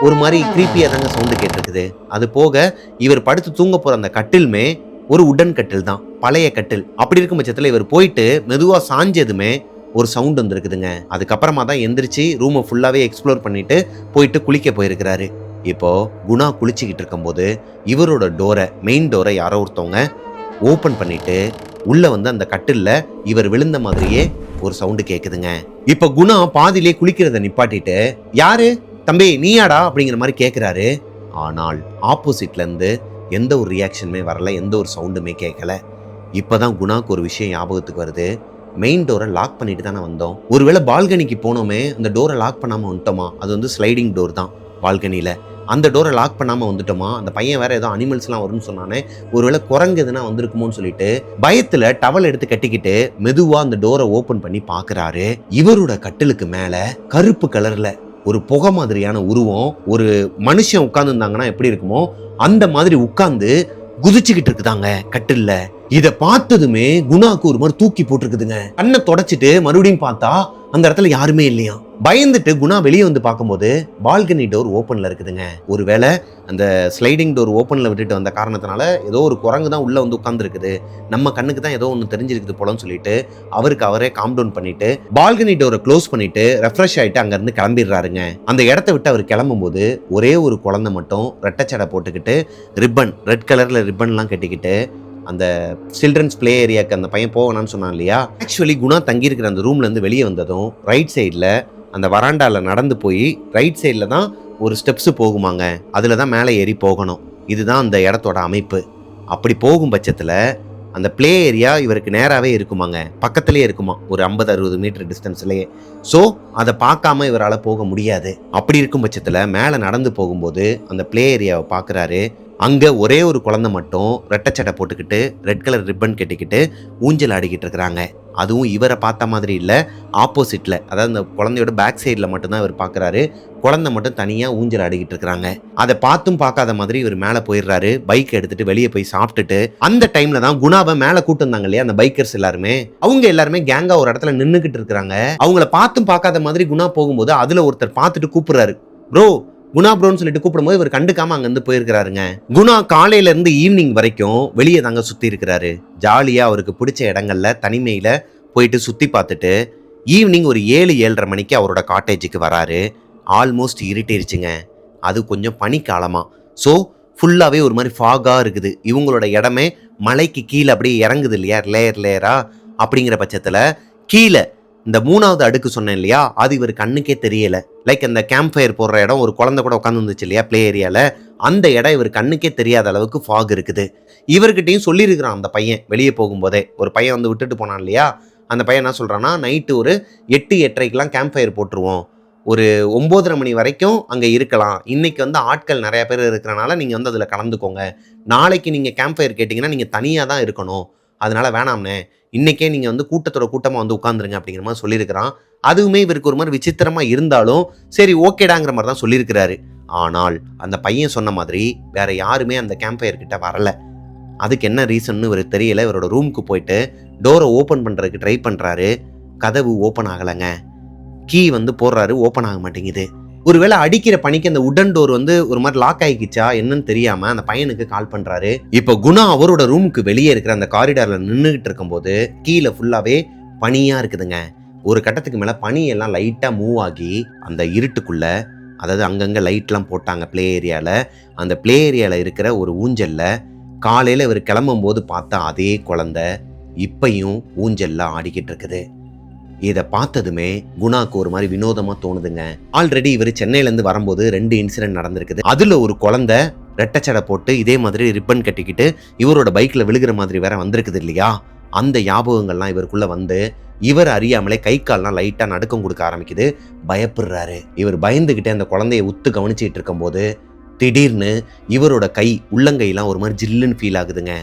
ஒரு மாதிரி கிரீப்பியா தாங்க சவுண்டு கேட்டிருக்குது. அது போக இவர் படுத்து தூங்க போற அந்த கட்டிலுமே ஒரு உடன் கட்டில் தான், பழைய கட்டில். அப்படி இருக்கும் பட்சத்தில் இவர் போயிட்டு மெதுவா சாஞ்சதுமே ஒரு சவுண்ட் வந்துருக்குதுங்க. அதுக்கப்புறமா தான் எந்திரிச்சு ரூமை ஃபுல்லாவே எக்ஸ்ப்ளோர் பண்ணிட்டு போயிட்டு குளிக்க போயிருக்கிறாரு. இப்போ குணா குளிச்சுக்கிட்டு இருக்கும்போது இவரோட டோரை, மெயின் டோரை யாரோ ஒருத்தவங்க ஓப்பன் பண்ணிட்டு உள்ள வந்து அந்த கட்டில்ல இவர் விழுந்த மாதிரியே ஒரு சவுண்டு கேட்குதுங்க. இப்போ குணா பாதியிலே குளிக்கிறத நிப்பாட்டிட்டு, யாரு தம்பி நீயாடா அப்படிங்கிற மாதிரி கேட்குறாரு. ஆனால் ஆப்போசிட்ல இருந்து எந்த ஒரு ரியாக்ஷனுமே வரல, எந்த ஒரு சவுண்டுமே கேட்கல. இப்போதான் குணாக்கு ஒரு விஷயம் ஞாபகத்துக்கு வருது. மெயின் டோரை லாக் பண்ணிட்டு தானே வந்தோம், ஒருவேளை பால்கனிக்கு போனோமே அந்த டோரை லாக் பண்ணாமல் வந்துட்டோமா, அது வந்து ஸ்லைடிங் டோர் தான் பால்கனியில், அந்த டோரை லாக் பண்ணாமல் வந்துட்டோமா, அந்த பையன் வேற ஏதோ அனிமல்ஸ்லாம் வரும்னு சொன்னானே, ஒருவேளை குரங்கு எதுனா வந்திருக்குமோன்னு சொல்லிட்டு பயத்தில் டவல் எடுத்து கட்டிக்கிட்டு மெதுவாக அந்த டோரை ஓப்பன் பண்ணி பார்க்குறாரு. இவரோட கட்டிலுக்கு மேலே கருப்பு கலரில் ஒரு புகை மாதிரியான உருவம், ஒரு மனுஷன் உட்கார்ந்து இருந்தாங்கன்னா எப்படி இருக்குமோ அந்த மாதிரி உட்கார்ந்து குதிச்சுக்கிட்டு இருக்குதாங்க கட்டில்ல. இத பார்த்ததுமே குணாக்கு ஒரு மாதிரி தூக்கி போட்டுருக்குதுங்க. கண்ணை தொடச்சிட்டு மறுபடியும் பார்த்தா அந்த இடத்துல யாருமே இல்லையா. பயந்துட்டு குணா வெளியே வந்து பார்க்கும்போது பால்கனி டோர் ஓப்பன்ல இருக்குதுங்க. ஒருவேளை அந்த ஸ்லைடிங் டோர் ஓப்பன்ல விட்டுட்டு வந்த காரணத்தினால ஏதோ ஒரு குரங்கு தான் உள்ள வந்து உட்கார்ந்து இருக்குது, நம்ம கண்ணுக்கு தான் ஏதோ ஒன்று தெரிஞ்சிருக்குது போலன்னு சொல்லிட்டு அவருக்கு அவரே காம் டவுன் பண்ணிட்டு பால்கனி டோரை க்ளோஸ் பண்ணிட்டு ரெஃப்ரெஷ் ஆயிட்டு அங்க இருந்து கிளம்பிடுறாருங்க. அந்த இடத்த விட்டு அவர் கிளம்பும் போது ஒரே ஒரு குழந்தை மட்டும் ரெட்டச்சடை போட்டுக்கிட்டு ரிப்பன் ரெட் கலர்ல ரிப்பன்லாம் கட்டிக்கிட்டு அந்த சில்ட்ரன்ஸ் பிளே ஏரியாவுக்கு அந்த பையன் போகணும்னு சொன்னான் இல்லையா. ஆக்சுவலி குணா தங்கியிருக்கிற அந்த ரூம்ல இருந்து வெளியே வந்ததும் ரைட் சைடில் அந்த வராண்டால நடந்து போய் ரைட் சைடில் தான் ஒரு ஸ்டெப்ஸ் போகுமாங்க. அதில் தான் மேலே ஏறி போகணும். இதுதான் அந்த இடத்தோட அமைப்பு. அப்படி போகும் பட்சத்தில் அந்த பிளே ஏரியா இவருக்கு நேராகவே இருக்குமாங்க, பக்கத்துலேயே இருக்குமா, ஒரு 50-60 மீட்டர் டிஸ்டன்ஸ்லேயே. ஸோ அதை பார்க்காம இவரால் போக முடியாது. அப்படி இருக்கும் பட்சத்தில் மேலே நடந்து போகும்போது அந்த பிளே ஏரியாவை பார்க்குறாரு. அங்கே ஒரே ஒரு குழந்தை மட்டும் ரெட்டச்சட்டை போட்டுக்கிட்டு ரெட் கலர் ரிப்பன் கட்டிக்கிட்டு ஊஞ்சல் ஆடிக்கிட்டு இருக்கிறாங்க. அதுவும் இவரை பார்த்த மாதிரி இல்லை, ஆப்போசிட்டில், அதாவது அந்த குழந்தையோட பேக் சைடில் மட்டும்தான் இவர் பார்க்குறாரு. குழந்தை மட்டும் தனியாக ஊஞ்சல் ஆடிக்கிட்டு இருக்கிறாங்க. அதை பார்த்தும் பார்க்காத மாதிரி இவர் மேலே போயிடுறாரு. பைக் எடுத்துட்டு வெளியே போய் சாப்பிட்டுட்டு அந்த டைம்ல தான் குணாவை மேலே கூட்டு வந்தாங்க இல்லையா அந்த பைக்கர்ஸ் எல்லாருமே, அவங்க எல்லாருமே கேங்கா ஒரு இடத்துல நின்றுக்கிட்டு இருக்கிறாங்க. அவங்கள பார்த்தும் பார்க்காத மாதிரி குணா போகும்போது அதுல ஒருத்தர் பார்த்துட்டு கூப்பிடுறாரு, ப்ரோ குணா ப்ரோன்னு சொல்லிட்டு கூப்பிடும்போது இவர் கண்டுக்காம அங்கிருந்து போயிருக்கிறாருங்க. குணா காலையில இருந்து ஈவினிங் வரைக்கும் வெளியே தாங்க சுத்தி இருக்கிறாரு. ஜாலியா அவருக்கு பிடிச்ச இடங்கள்ல தனிமையில போயிட்டு சுத்தி பார்த்துட்டு ஈவினிங் ஒரு 7-7:30 மணிக்கு அவரோட காட்டேஜுக்கு வராரு. ஆல்மோஸ்ட் இருட்டிருச்சுங்க. அது கொஞ்சம் பனிக்காலமா. ஸோ ஃபுல்லாவே ஒரு மாதிரி ஃபாகா இருக்குது. இவங்களோட இடமே மலைக்கு கீழே அப்படியே இறங்குது இல்லையா, லேயர் லேயரா. அப்படிங்கிற பட்சத்துல கீழே இந்த 3வது அடுக்கு சொன்னேன் இல்லையா, அது இவர் கண்ணுக்கே தெரியல. லைக் அந்த கேம்ப் ஃபயர் போடுற இடம், ஒரு குழந்தை கூட உட்காந்து இருந்துச்சு இல்லையா பிளே ஏரியால, அந்த இடம் இவர் கண்ணுக்கே தெரியாத அளவுக்கு ஃபாக் இருக்குது. இவர்கிட்டையும் சொல்லியிருக்கிறான் அந்த பையன் வெளியே போகும்போதே. ஒரு பையன் வந்து விட்டுட்டு போனான் இல்லையா, அந்த பையன் என்ன சொல்றான்னா, நைட்டு ஒரு 8-8:30 கேம்ப் ஃபயர் போட்டுருவோம், ஒரு 9:30 மணி வரைக்கும் அங்கே இருக்கலாம், இன்னைக்கு வந்து ஆட்கள் நிறைய பேர் இருக்கிறனால நீங்கள் வந்து அதில் கலந்துக்கோங்க, நாளைக்கு நீங்கள் கேம்ப் ஃபயர் கேட்டிங்கன்னா நீங்கள் தனியாக தான் இருக்கணும், அதனால வேணாம்னே, இன்னைக்கே நீங்கள் வந்து கூட்டத்தோட கூட்டமாக வந்து உட்காந்துருங்க அப்படிங்கிற மாதிரி சொல்லியிருக்கிறான். அதுவுமே இவருக்கு ஒரு மாதிரி விசித்திரமாக இருந்தாலும் சரி ஓகேடாங்கிற மாதிரி தான் சொல்லியிருக்கிறாரு. ஆனால் அந்த பையன் சொன்ன மாதிரி வேற யாருமே அந்த கேம்ப் ஃபயர் கிட்ட வரல. அதுக்கு என்ன ரீசன்னு இவருக்கு தெரியல. இவரோட ரூமுக்கு போயிட்டு டோரை ஓப்பன் பண்ணுறதுக்கு ட்ரை பண்ணுறாரு. கதவு ஓப்பன் ஆகலைங்க. கீ வந்து போடுறாரு, ஓப்பன் ஆக மாட்டேங்குது. ஒருவேளை அடிக்கிற பணிக்கு அந்த உடன் டோர் வந்து ஒரு மாதிரி லாக் ஆகிக்கிச்சா என்னன்னு தெரியாம அந்த பையனுக்கு கால் பண்றாரு. இப்போ குணா அவரோட ரூமுக்கு வெளியே இருக்கிற அந்த காரிடார்ல நின்றுகிட்டு இருக்கும்போது கீழே ஃபுல்லாவே பனியா இருக்குதுங்க. ஒரு கட்டத்துக்கு மேல பனி எல்லாம் லைட்டா மூவ் ஆகி அந்த இருட்டுக்குள்ள, அதாவது அங்கங்க லைட்லாம் போட்டாங்க பிளே ஏரியால, அந்த பிளே ஏரியால இருக்கிற ஒரு ஊஞ்சல்ல காலையில இவர் கிளம்பும் போது பார்த்தா அதே குழந்தை இப்பையும் ஊஞ்சல்ல ஆடிக்கிட்டு இருக்குது. இதை பார்த்ததுமே குணாக்கு ஒரு மாதிரி வினோதமா தோணுதுங்க. ஆல்ரெடி இவர் சென்னையிலேருந்து வரும்போது 2 இன்சிடென்ட் நடந்திருக்குது. அதுல ஒரு குழந்தை ரெட்டச்சடை போட்டு இதே மாதிரி ரிப்பன் கட்டிக்கிட்டு இவரோட பைக்ல விழுகிற மாதிரி வேற வந்திருக்குது இல்லையா. அந்த ஞாபகங்கள்லாம் இவருக்குள்ள வந்து இவர் அறியாமலே கை கால்லாம் லைட்டா நடுக்கம் கொடுக்க ஆரம்பிக்குது. பயப்படுறாரு. இவர் பயந்துகிட்டே அந்த குழந்தைய உத்து கவனிச்சுட்டு இருக்கும் போது திடீர்னு இவரோட கை உள்ளங்கையெல்லாம் ஒரு மாதிரி ஜில்லுன்னு ஃபீல் ஆகுதுங்க.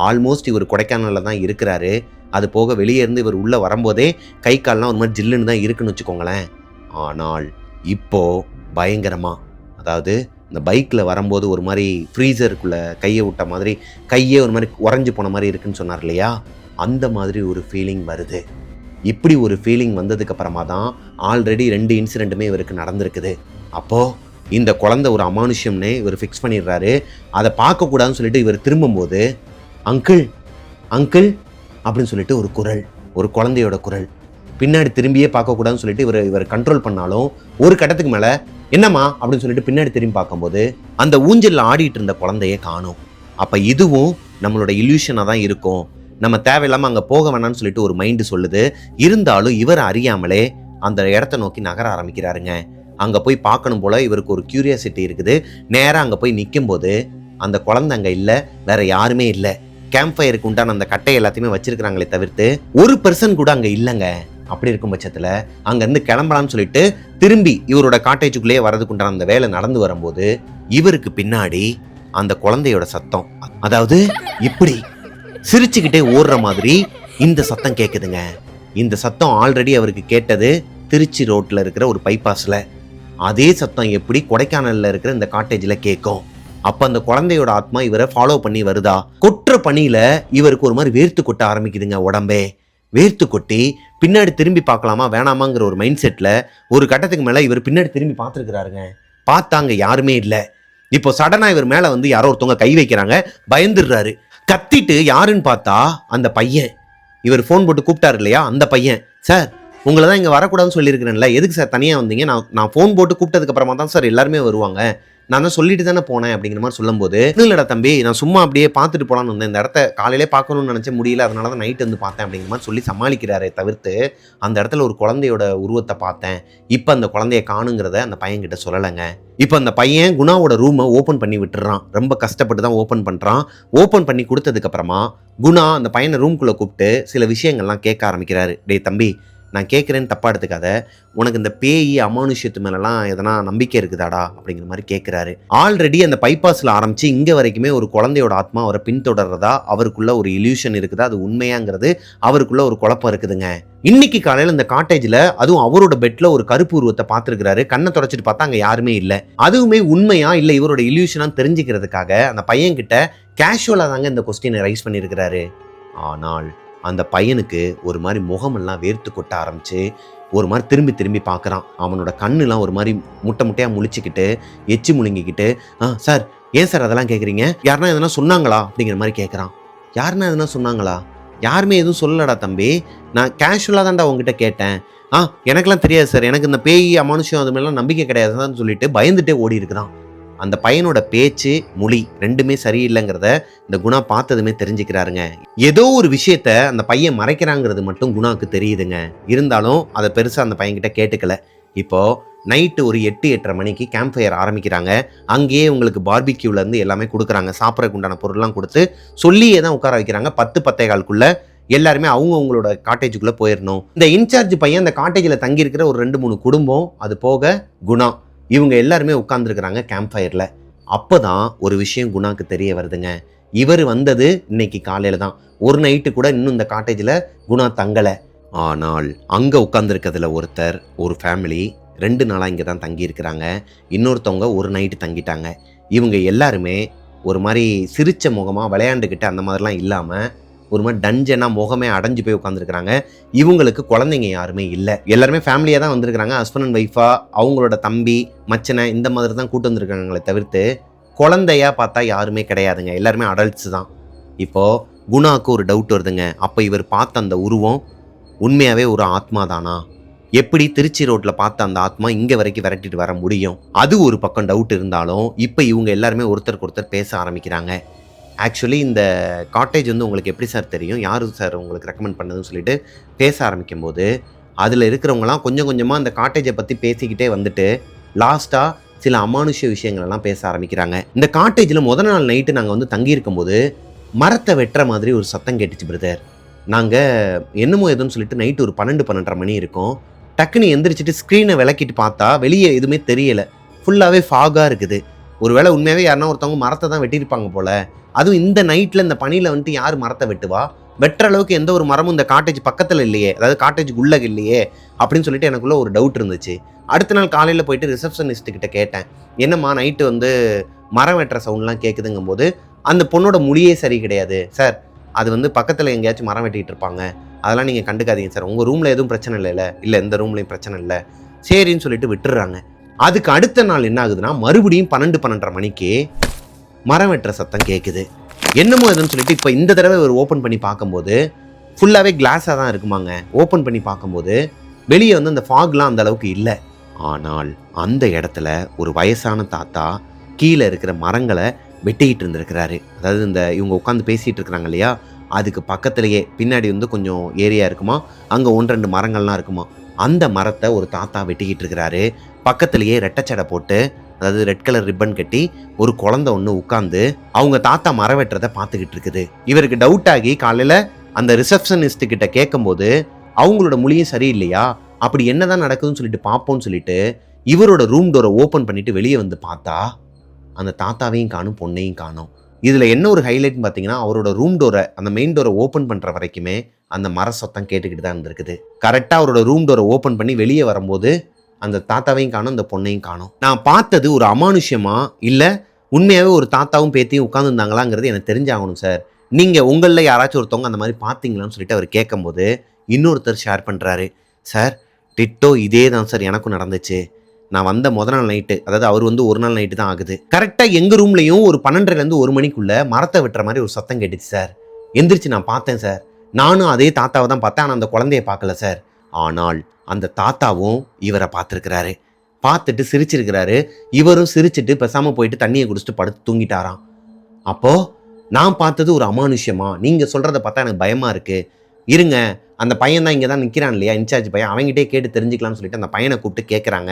ஆல்மோஸ்ட் இவர் கொடைக்கானல்ல தான் இருக்கிறாரு. அது போக வெளியே இருந்து இவர் உள்ள வரும்போதே கை கால்லாம் ஒரு மாதிரி ஜில்லுன்னு தான் இருக்குன்னு வச்சுக்கோங்களேன். ஆனால் இப்போ பயங்கரமா, அதாவது இந்த பைக்கில் வரும்போது ஒரு மாதிரி ஃப்ரீசருக்குள்ள கையை விட்ட மாதிரி கையே ஒரு மாதிரி உறைஞ்சு போன மாதிரி இருக்குன்னு சொன்னார் இல்லையா, அந்த மாதிரி ஒரு ஃபீலிங் வருது. இப்படி ஒரு ஃபீலிங் வந்ததுக்கு அப்புறமா தான் ஆல்ரெடி 2 இன்சிடென்ட்டுமே இவருக்கு நடந்திருக்குது. அப்போது இந்த குழந்தை ஒரு அமானுஷ்யம்னே இவர் ஃபிக்ஸ் பண்ணிடுறாரு. அதை பார்க்கக்கூடாதுன்னு சொல்லிட்டு இவர் திரும்பும்போது அங்கிள் அங்கிள் அப்படின்னு சொல்லிட்டு ஒரு குரல், ஒரு குழந்தையோட குரல். பின்னாடி திரும்பியே பார்க்கக்கூடாதுன்னு சொல்லிட்டு இவர் கண்ட்ரோல் பண்ணாலும் ஒரு கட்டத்துக்கு மேலே என்னம்மா அப்படின்னு சொல்லிட்டு பின்னாடி திரும்பி பார்க்கும்போது அந்த ஊஞ்சலில் ஆடிட்டு இருந்த குழந்தைய காணும். அப்போ இதுவும் நம்மளோட இல்யூஷனாக தான் இருக்கும், நம்ம தேவையில்லாமல் அங்கே போக வேணாம்னு சொல்லிட்டு ஒரு மைண்டு சொல்லுது. இருந்தாலும் இவர் அறியாமலே அந்த இடத்த நோக்கி நகர ஆரம்பிக்கிறாருங்க. அங்கே போய் பார்க்கணும் போல இவருக்கு ஒரு கியூரியாசிட்டி இருக்குது. நேராக அங்கே போய் நிற்கும் போது அந்த குழந்தை அங்கே இல்லை, வேற யாருமே இல்லை. கேம்ப் ஃபயருக்கு உண்டான அந்த கட்டை எல்லாத்தையுமே வச்சிருக்கிறாங்களே தவிர்த்து ஒரு பர்சன் கூட அங்கே இல்லைங்க. அப்படி இருக்கும் பட்சத்தில் அங்கேருந்து கிளம்பலான்னு சொல்லிட்டு திரும்பி இவரோட காட்டேஜுக்குள்ளேயே வரதுக்கு உண்டான அந்த வேலை நடந்து வரும்போது இவருக்கு பின்னாடி அந்த குழந்தையோட சத்தம், அதாவது இப்படி சிரிச்சுக்கிட்டே ஓடுற மாதிரி இந்த சத்தம் கேட்குதுங்க. இந்த சத்தம் ஆல்ரெடி அவருக்கு கேட்டது திருச்சி ரோட்டில் இருக்கிற ஒரு பைபாஸில். அதே சத்தம் எப்படி கொடைக்கானலில் இருக்கிற இந்த காட்டேஜில் கேட்கும். அப்ப அந்த குழந்தையோட ஆத்மா இவரை ஃபாலோ பண்ணி வருதா? கொட்டுற பணியில இவருக்கு ஒரு மாதிரி வேர்த்து கொட்ட ஆரம்பிக்குதுங்க. உடம்பே வேர்த்து கொட்டி பின்னாடி திரும்பி பார்க்கலாமா வேணாமாங்கிற ஒரு மைண்ட் செட்ல ஒரு கட்டத்துக்கு மேல இவர் பின்னாடி திரும்பி பார்த்துருக்கிறாருங்க. பார்த்தாங்க யாருமே இல்லை. இப்போ சடனா இவர் மேல வந்து யாரோ ஒருத்தவங்க கை வைக்கிறாங்க. பயந்துடுறாரு. கத்திட்டு யாருன்னு பார்த்தா அந்த பையன், இவர் ஃபோன் போட்டு கூப்பிட்டாரு இல்லையா அந்த பையன். சார் உங்களை தான் இங்கே வரக்கூடாதுன்னு சொல்லியிருக்கிறேன்ல, எதுக்கு சார் தனியாக வந்தீங்க? நான் ஃபோன் போட்டு கூப்பிட்டதுக்கு அப்புறமா தான் சார் எல்லாருமே வருவாங்க, நான் தான் சொல்லிட்டு தானே போனேன் அப்படிங்கிற மாதிரி சொல்லும்போது, இல்லைடா தம்பி, நான் சும்மா அப்படியே பார்த்துட்டு போகலான்னு வந்தேன், இந்த இடத்த காலையிலே பார்க்கணும்னு நினச்ச முடியல, அதனால தான் நைட்டு வந்து பார்த்தேன் அப்படிங்கிற மாதிரி சொல்லி சமாளிக்கிறாரே தவிர்த்து அந்த இடத்துல ஒரு குழந்தையோட உருவத்தை பார்த்தேன், இப்போ அந்த குழந்தைய காணுங்கிறத அந்த பையன்கிட்ட சொல்லலைங்க. இப்போ அந்த பையன் குணாவோட ரூமை ஓப்பன் பண்ணி விட்டுறான். ரொம்ப கஷ்டப்பட்டு தான் ஓப்பன் பண்ணுறான். ஓப்பன் பண்ணி கொடுத்ததுக்கப்புறமா குணா அந்த பையனை ரூம்குள்ளே கூப்பிட்டு சில விஷயங்கள்லாம் கேட்க ஆரம்பிக்கிறாரு. டேய் தம்பி, நான் கேட்குறேன்னு தப்பாக எடுத்துக்காத, உனக்கு இந்த பேய் அமானுஷ்யத்து மேலெல்லாம் எதனா நம்பிக்கை இருக்குதாடா அப்படிங்கிற மாதிரி கேட்குறாரு. ஆல்ரெடி அந்த பைபாஸில் ஆரம்பித்து இங்கே வரைக்குமே ஒரு குழந்தையோட ஆத்மா அவரை பின்தொடர்றதா, அவருக்குள்ள ஒரு இல்யூஷன் இருக்குதா, அது உண்மையாங்கிறது அவருக்குள்ள ஒரு குழப்பம் இருக்குதுங்க. இன்னைக்கு காலையில் இந்த காட்டேஜில் அதுவும் அவரோட பெட்டில் ஒரு கருப்பு உருவத்தை பார்த்துருக்கிறாரு. கண்ணை தொடச்சிட்டு பார்த்தா அங்கே யாருமே இல்லை. அதுவுமே உண்மையா இல்லை இவரோட இல்யூஷனான்னு தெரிஞ்சுக்கிறதுக்காக அந்த பையன்கிட்ட கேஷுவலாக தாங்க இந்த கொஸ்டினை ரைஸ் பண்ணியிருக்கிறாரு. ஆனால் அந்த பையனுக்கு ஒரு மாதிரி முகமெல்லாம் வேர்த்து கொட்ட ஆரம்பிச்சு ஒரு மாதிரி திரும்பி திரும்பி பார்க்குறான். அவனோட கண்ணுலாம் ஒரு மாதிரி முட்டையாக முழிச்சுக்கிட்டு எச்சி முழுங்கிக்கிட்டு, சார் ஏன் சார் அதெல்லாம் கேட்குறீங்க? யாருன்னா எதனா சொன்னாங்களா அப்படிங்கிற மாதிரி கேட்குறான். யாருன்னா எதனா சொன்னாங்களா? யாருமே எதுவும் சொல்லலடா தம்பி, நான் கேஷுவலாக தான்டா உங்ககிட்ட கேட்டேன். எனக்கெல்லாம் தெரியாது சார், எனக்கு இந்த பேய் அமானுஷ்யம் அது மாதிரிலாம் நம்பிக்கை கிடையாதுன்னு சொல்லிட்டு பயந்துட்டே ஓடி இருக்கிறான். அந்த பையனோட பேச்சு மொழி ரெண்டுமே சரியில்லைங்கிறத இந்த குணா பார்த்ததுமே தெரிஞ்சுக்கிறாருங்க. ஏதோ ஒரு விஷயத்த அந்த பையன் மறைக்கிறாங்கிறது மட்டும் குணாவுக்கு தெரியுதுங்க. இருந்தாலும் அதை பெருசாக அந்த பையன்கிட்ட கேட்டுக்கல. இப்போ நைட்டு ஒரு 8-8:30 மணிக்கு கேம்ப் ஃபயர் ஆரம்பிக்கிறாங்க. அங்கேயே உங்களுக்கு பார்பிக்யூலேருந்து எல்லாமே கொடுக்குறாங்க. சாப்பிட்றதுக்கு உண்டான பொருள்லாம் கொடுத்து சொல்லியே தான் உட்கார வைக்கிறாங்க. 10-10:15 எல்லாருமே அவங்களோட காட்டேஜுக்குள்ளே போயிடணும். இந்த இன்சார்ஜ் பையன் அந்த காட்டேஜில் தங்கியிருக்கிற ஒரு 2-3 குடும்பம், அது போக குணா, இவங்க எல்லாருமே உட்கார்ந்துருக்கிறாங்க கேம்ப் ஃபயரில். அப்போ தான் ஒரு விஷயம் குணாக்கு தெரிய வருதுங்க. இவர் வந்தது இன்னைக்கு காலையில் தான். ஒரு நைட்டு கூட இன்னும் இந்த காட்டேஜில் குணா தங்கலை. ஆனால் அங்கே உட்கார்ந்துருக்கிறதுல ஒருத்தர், ஒரு ஃபேமிலி 2 நாளாக இங்கே தான் தங்கியிருக்கிறாங்க. இன்னொருத்தவங்க ஒரு நைட்டு தங்கிட்டாங்க. இவங்க எல்லாருமே ஒரு மாதிரி சிரிச்ச முகமாக விளையாண்டுக்கிட்டு அந்த மாதிரிலாம் இல்லாமல் ஒரு மாதிரி டஞ்சனாக முகமே அடைஞ்சு போய் உட்காந்துருக்குறாங்க. இவங்களுக்கு குழந்தைங்க யாருமே இல்லை. எல்லாருமே ஃபேமிலியாக தான் வந்திருக்கிறாங்க. ஹஸ்பண்ட் அண்ட் ஒய்ஃபாக, அவங்களோட தம்பி மச்சனை இந்த மாதிரி தான் கூட்டு வந்திருக்காங்களே தவிர்த்து குழந்தையா பார்த்தா யாருமே கிடையாதுங்க. எல்லாருமே அடல்ட்ஸ் தான். இப்போது குணாவுக்கு ஒரு டவுட் வருதுங்க. அப்போ இவர் பார்த்த அந்த உருவம் உண்மையாகவே ஒரு ஆத்மா தானா? எப்படி திருச்சி ரோட்டில் பார்த்த அந்த ஆத்மா இங்கே வரைக்கும் விரட்டிட்டு வர முடியும்? அது ஒரு பக்கம் டவுட் இருந்தாலும் இப்போ இவங்க எல்லாருமே ஒருத்தருக்கு ஒருத்தர் பேச ஆரம்பிக்கிறாங்க. ஆக்சுவலி இந்த காட்டேஜ் வந்து உங்களுக்கு எப்படி சார் தெரியும், யார் சார் உங்களுக்கு ரெக்கமெண்ட் பண்ணதுன்னு சொல்லிட்டு பேச ஆரம்பிக்கும் போது அதில் இருக்கிறவங்களாம் கொஞ்சம் கொஞ்சமாக அந்த காட்டேஜை பற்றி பேசிக்கிட்டே வந்துட்டு லாஸ்ட்டாக சில அமானுஷ்ய விஷயங்களெல்லாம் பேச ஆரம்பிக்கிறாங்க. இந்த காட்டேஜில் முதல் நாள் நைட்டு நாங்கள் வந்து தங்கியிருக்கும் போது மரத்தை வெட்டுற மாதிரி ஒரு சத்தம் கேட்டுச்சு பிரதர். நாங்கள் என்னமோ எதுன்னு சொல்லிட்டு நைட்டு ஒரு 12-12:30 மணி இருக்கும். டக்குன்னு எந்திரிச்சிட்டு ஸ்க்ரீனை விளக்கிட்டு பார்த்தா வெளியே எதுவுமே தெரியலை. ஃபுல்லாகவே ஃபாகாக இருக்குது. ஒருவேளை உண்மையாகவே யாருன்னா ஒருத்தவங்க மரத்தை தான் வெட்டியிருப்பாங்க போல். அதுவும் இந்த நைட்டில் இந்த பனியில் வந்துட்டு யார் மரத்தை வெட்டுவா? வெட்டுற அளவுக்கு எந்த ஒரு மரமும் இந்த காட்டேஜ் பக்கத்தில் இல்லையே, அதாவது காட்டேஜுக்கு உள்ளே இல்லையே அப்படின்னு சொல்லிட்டு எனக்குள்ளே ஒரு டவுட் இருந்துச்சு. அடுத்த நாள் காலையில் போயிட்டு ரிசப்ஷனிஸ்ட்டுக்கிட்ட கேட்டேன், என்னம்மா நைட்டு வந்து மரம் வெட்டுற சவுண்ட்லாம் கேட்குதுங்கும் போது அந்த பொண்ணோட மொழியே சரி கிடையாது சார், அது வந்து பக்கத்தில் எங்கேயாச்சும் மரம் வெட்டிகிட்டு இருப்பாங்க, அதெல்லாம் நீங்கள் கண்டுக்காதீங்க சார், உங்கள் ரூமில் எதுவும் பிரச்சனை இல்லைல்ல? இல்லை, எந்த ரூம்லேயும் பிரச்சனை இல்லை, சரின்னு சொல்லிட்டு விட்டுடுறாங்க. அதுக்கு அடுத்த நாள் என்ன ஆகுதுன்னா மறுபடியும் 12-12:30 மணிக்கு மரம் வெட்டுற சத்தம் கேட்குது. என்னமோ எதுன்னு சொல்லிட்டு இப்போ இந்த தடவை ஒரு ஓப்பன் பண்ணி பார்க்கும்போது ஃபுல்லாகவே கிளாஸாக தான் இருக்குமாங்க. ஓப்பன் பண்ணி பார்க்கும்போது வெளியே வந்து அந்த ஃபாக்லாம் அந்த அளவுக்கு இல்லை. ஆனால் அந்த இடத்துல ஒரு வயசான தாத்தா கீழே இருக்கிற மரங்களை வெட்டிக்கிட்டு இருந்திருக்கிறாரு. அதாவது இந்த இவங்க உட்காந்து பேசிகிட்டு இருக்கிறாங்க இல்லையா, அதுக்கு பக்கத்துலேயே பின்னாடி வந்து கொஞ்சம் ஏரியா இருக்குமா, அங்கே 1-2 மரங்கள்லாம் இருக்குமா, அந்த மரத்தை ஒரு தாத்தா வெட்டிக்கிட்டு இருக்கிறாரு. பக்கத்துலேயே ரெட்டச்சடை போட்டு, அதாவது ரெட் கலர் ரிப்பன் கட்டி ஒரு குழந்தை ஒன்று உட்காந்து அவங்க தாத்தா மரம் வெட்டுறதை பார்த்துக்கிட்டு இருக்குது. இவருக்கு டவுட் ஆகி காலையில் அந்த ரிசப்ஷனிஸ்ட்டு கிட்ட கேட்கும்போது அவங்களோட மொழியும் சரியில்லையா, அப்படி என்னதான் நடக்குதுன்னு சொல்லிட்டு பார்ப்போம்னு சொல்லிட்டு இவரோட ரூம் டோரை ஓப்பன் பண்ணிட்டு வெளியே வந்து பார்த்தா அந்த தாத்தாவையும் காணும், பொண்ணையும் காணும். இதில் என்ன ஒரு ஹைலைட்னு பார்த்தீங்கன்னா, அவரோட ரூம் டோரை, அந்த மெயின் டோரை ஓப்பன் பண்ணுற வரைக்குமே அந்த மர சத்தம் கேட்டுக்கிட்டு தான் இருந்திருக்குது. கரெக்டாக அவரோட ரூம் டோரை ஓப்பன் பண்ணி வெளியே வரும்போது அந்த தாத்தாவையும் காணும், அந்த பொண்ணையும் காணும். நான் பார்த்தது ஒரு அமானுஷ்யமா இல்லை உண்மையாகவே ஒரு தாத்தாவும் பேத்தியும் உட்காந்துருந்தாங்களாங்கிறது எனக்கு தெரிஞ்சாகணும் சார். நீங்கள் உங்களில் யாராச்சும் ஒருத்தவங்க அந்த மாதிரி பார்த்தீங்களான்னு சொல்லிட்டு அவர் கேட்கும்போது இன்னொருத்தர் ஷேர் பண்ணுறாரு. சார், டிட்டோ இதே தான் சார் எனக்கும் நடந்துச்சு. நான் வந்த முத நாள் நைட்டு, அதாவது அவர் வந்து ஒரு நாள் நைட்டு தான் ஆகுது. கரெக்டாக எங்கள் ரூம்லையும் ஒரு 12:30லேருந்து 1 மணிக்குள்ளே மரத்தை வெட்டுற மாதிரி ஒரு சத்தம் கேட்டுச்சு சார். எந்திரிச்சு நான் பார்த்தேன் சார். நானும் அதே தாத்தாவை தான் பார்த்தேன். ஆனால் அந்த குழந்தைய பார்க்கல சார். ஆனால் அந்த தாத்தாவும் இவரை பார்த்துருக்கிறாரு. பார்த்துட்டு சிரிச்சிருக்கிறாரு. இவரும் சிரிச்சிட்டு பேசாமல் போயிட்டு தண்ணியை குடிச்சிட்டு படுத்து தூங்கிட்டாராம். அப்போது நான் பார்த்தது ஒரு அமானுஷ்யமா? நீங்கள் சொல்கிறத பார்த்தா எனக்கு பயமாக இருக்குது. இருங்க, அந்த பையன் தான் இங்கே தான் நிற்கிறான் இல்லையா, இன்சார்ஜ் பையன், அவங்ககிட்டே கேட்டு தெரிஞ்சுக்கலாம்னு சொல்லிட்டு அந்த பையனை கூப்பிட்டு கேட்குறாங்க.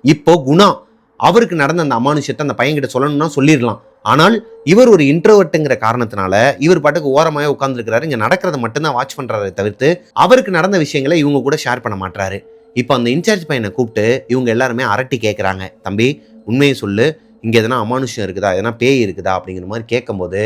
இப்போ குணா அவருக்கு நடந்த அந்த அமானுஷ்யத்தை அந்த பையன்கிட்ட சொல்லணும்னா சொல்லிடலாம். ஆனால் இவர் ஒரு இன்ட்ரோவர்ட்டுங்கிற காரணத்தினால இவர் பாட்டுக்கு ஓரமாக உட்காந்துருக்கிறாரு. இங்கே நடக்கிறத மட்டும்தான் வாட்ச் பண்ணுறாரு தவிர்த்து அவருக்கு நடந்த விஷயங்களை இவங்க கூட ஷேர் பண்ண மாட்டாரு. இப்போ அந்த இன்சார்ஜ் பையனை கூப்பிட்டு இவங்க எல்லாருமே அரட்டி கேட்குறாங்க. தம்பி, உண்மையை சொல்லு, இங்கே எதனா அமானுஷ்யம் இருக்குதா, எதனா பேய் இருக்குதா அப்படிங்கிற மாதிரி கேட்கும்போது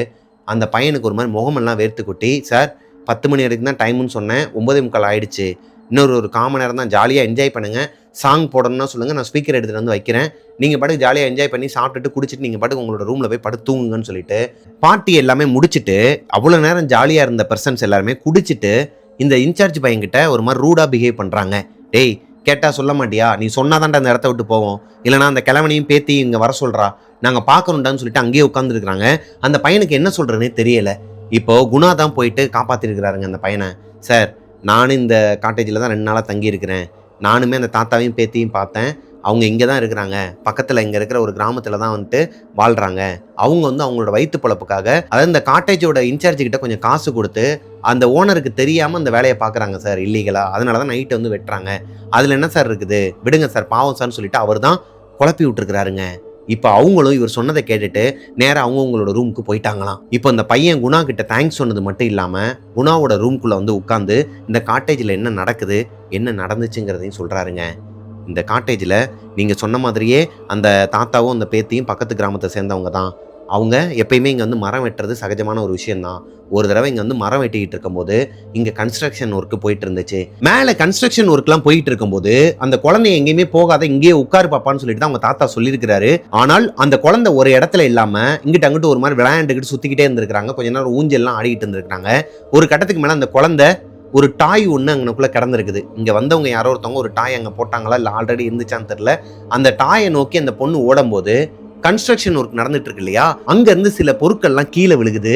அந்த பையனுக்கு ஒரு மாதிரி முகமெல்லாம் வேர்த்து கொட்டி, சார் 10 மணி வரைக்கும் தான் டைமுன்னு சொன்னேன், 9:45 ஆயிடுச்சு. இன்னொரு 1/4 மணி நேரம் தான், ஜாலியாக என்ஜாய் பண்ணுங்கள். சாங் போடணும்னா சொல்லுங்கள், நான் ஸ்பீக்கர் எடுத்துகிட்டு வந்து வைக்கிறேன். நீங்கள் பாட்டுக்கு ஜாலியாக என்ஜாய் பண்ணி சாப்பிட்டுட்டு குடிச்சிட்டு நீங்கள் பாட்டுக்கு உங்களோட ரூமில் போய் படுத்து தூங்குங்கன்னு சொல்லிட்டு பார்ட்டி எல்லாமே முடிச்சுட்டு அவ்வளோ நேரம் ஜாலியாக இருந்த பர்சன்ஸ் எல்லாருமே குடிச்சிட்டு இந்த இன்சார்ஜ் பையன்கிட்ட ஒரு மாதிரி ரூடாக பிஹேவ் பண்ணுறாங்க. டேய், கேட்டால் சொல்ல மாட்டியா? நீ சொன்னாதான்டா அந்த இடத்த விட்டு போவோம், இல்லைனா அந்த கிழவனையும் பேத்தி இங்கே வர சொல்கிறா, நாங்கள் பார்க்கணுண்டான்னு சொல்லிட்டு அங்கேயே உட்காந்துருக்குறாங்க. அந்த பையனுக்கு என்ன சொல்கிறேன்னே தெரியலை. இப்போது குணா தான் போயிட்டு காப்பாற்றிருக்கிறாருங்க அந்த பையனை. சார், நானும் இந்த காட்டேஜில் தான் 2 நாளாக தங்கியிருக்கிறேன். நானுமே அந்த தாத்தாவையும் பேத்தியும் பார்த்தேன். அவங்க இங்கே தான் இருக்கிறாங்க. பக்கத்தில் இங்கே இருக்கிற ஒரு கிராமத்தில் தான் வந்துட்டு வாழ்கிறாங்க. அவங்க வந்து அவங்களோட வயிற்று பொழப்புக்காக, அதாவது இந்த காட்டேஜோட இன்சார்ஜிக்கிட்ட கொஞ்சம் காசு கொடுத்து அந்த ஓனருக்கு தெரியாமல் அந்த வேலையை பார்க்குறாங்க சார், இல்லீகலாக. அதனால தான் நைட்டு வந்து வெட்டுறாங்க. அதில் என்ன சார் இருக்குது, விடுங்க சார், பாவம் சார்னு சொல்லிட்டு அவர் தான் குழப்பி விட்டுருக்கிறாருங்க. இப்போ அவங்களும் இவர் சொன்னதை கேட்டுட்டு நேராக அவங்களோட ரூமுக்கு போயிட்டாங்களாம். இப்போ இந்த பையன் குணா கிட்ட தேங்க்ஸ் சொன்னது மட்டும் இல்லாமல் குணாவோட ரூம்குள்ளே வந்து உட்காந்து இந்த காட்டேஜில் என்ன நடக்குது, என்ன நடந்துச்சுங்கிறதையும் சொல்கிறாருங்க. இந்த காட்டேஜில் நீங்கள் சொன்ன மாதிரியே அந்த தாத்தாவும் அந்த பேத்தியும் பக்கத்து கிராமத்தை சேர்ந்தவங்க தான். அவங்க எப்பயுமே இங்கே வந்து மரம் வெட்டுறது சகஜமான ஒரு விஷயந்தான். ஒரு தடவை இங்கே வந்து மரம் வெட்டிக்கிட்டு இருக்கும்போது இங்கே கன்ஸ்ட்ரக்ஷன் ஒர்க்கு போயிட்டு இருந்துச்சு. மேலே கன்ஸ்ட்ரக்ஷன் ஒர்க்லாம் போயிட்டு இருக்கும்போது அந்த குழந்தைய எங்கேயுமே போகாத, இங்கேயே உட்காரு பாப்பான்னு சொல்லிட்டு தான் அவங்க தாத்தா சொல்லியிருக்கிறாரு. ஆனால் அந்த குழந்தை ஒரு இடத்துல இல்லாமல் இங்கிட்ட அங்கிட்டு ஒரு மாதிரி விளையாண்டுக்கிட்டு சுற்றிக்கிட்டே இருந்திருக்கிறாங்க. கொஞ்ச நேரம் ஊஞ்சல்லாம் ஆடிக்கிட்டு இருந்திருக்காங்க. ஒரு கட்டத்துக்கு மேலே அந்த குழந்தை ஒரு டாய் ஒன்று அங்கனக்குள்ளே கிடந்திருக்குது. இங்கே வந்தவங்க யாரோ ஒருத்தவங்க ஒரு டாய் அங்கே போட்டாங்களா இல்லை ஆல்ரெடி இருந்துச்சான்னு தெரியல. அந்த டாயை நோக்கி அந்த பொண்ணு ஓடும்போது கன்ஸ்ட்ரக்ஷன் ஒர்க் நடந்துட்டு இருக்கு இல்லையா, அங்கேருந்து சில பொருட்கள்லாம் கீழே விழுகுது.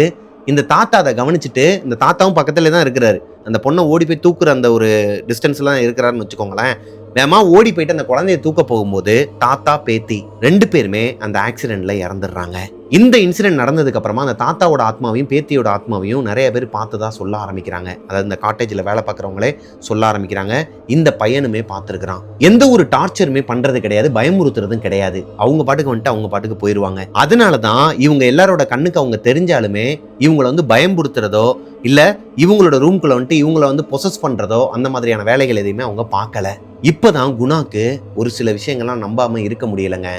இந்த தாத்தா அதை கவனிச்சுட்டு, இந்த தாத்தாவும் பக்கத்துல தான் இருக்கிறாரு, அந்த பொண்ணை ஓடி போய் தூக்குற அந்த ஒரு டிஸ்டன்ஸ்லாம் இருக்கிறாருன்னு வச்சுக்கோங்களேன். வேமா ஓடி போயிட்டு அந்த குழந்தைய தூக்க போகும்போது தாத்தா பேத்தி 2 பேருமே அந்த ஆக்சிடென்ட்ல இறந்துடுறாங்க. இந்த இன்சிடென்ட் நடந்ததுக்கு அப்புறமா அந்த தாத்தாவோட ஆத்மாவையும் பேத்தியோட ஆத்மாவையும் நிறைய பேர் பார்த்ததா சொல்ல ஆரம்பிக்கிறாங்க. அதாவது இந்த காட்டேஜில் வேலை பார்க்குறவங்களே சொல்ல ஆரம்பிக்கிறாங்க. இந்த பையனுமே பார்த்துருக்கிறான். எந்த ஒரு டார்ச்சருமே பண்றது கிடையாது, பயமுறுத்துறதும் கிடையாது. அவங்க பாட்டுக்கு வந்துட்டு அவங்க பாட்டுக்கு போயிடுவாங்க. அதனால தான் இவங்க எல்லாரோட கண்ணுக்கு அவங்க தெரிஞ்சாலுமே இவங்களை வந்து பயம்புறுத்துறதோ இல்லை இவங்களோட ரூம்குள்ள வந்துட்டு இவங்கள வந்து பொசஸ் பண்றதோ அந்த மாதிரியான வேலைகள் எதையுமே அவங்க பார்க்கல. இப்போதான் குணாக்கு ஒரு சில விஷயங்கள்லாம் நம்பாம இருக்க முடியலைங்க.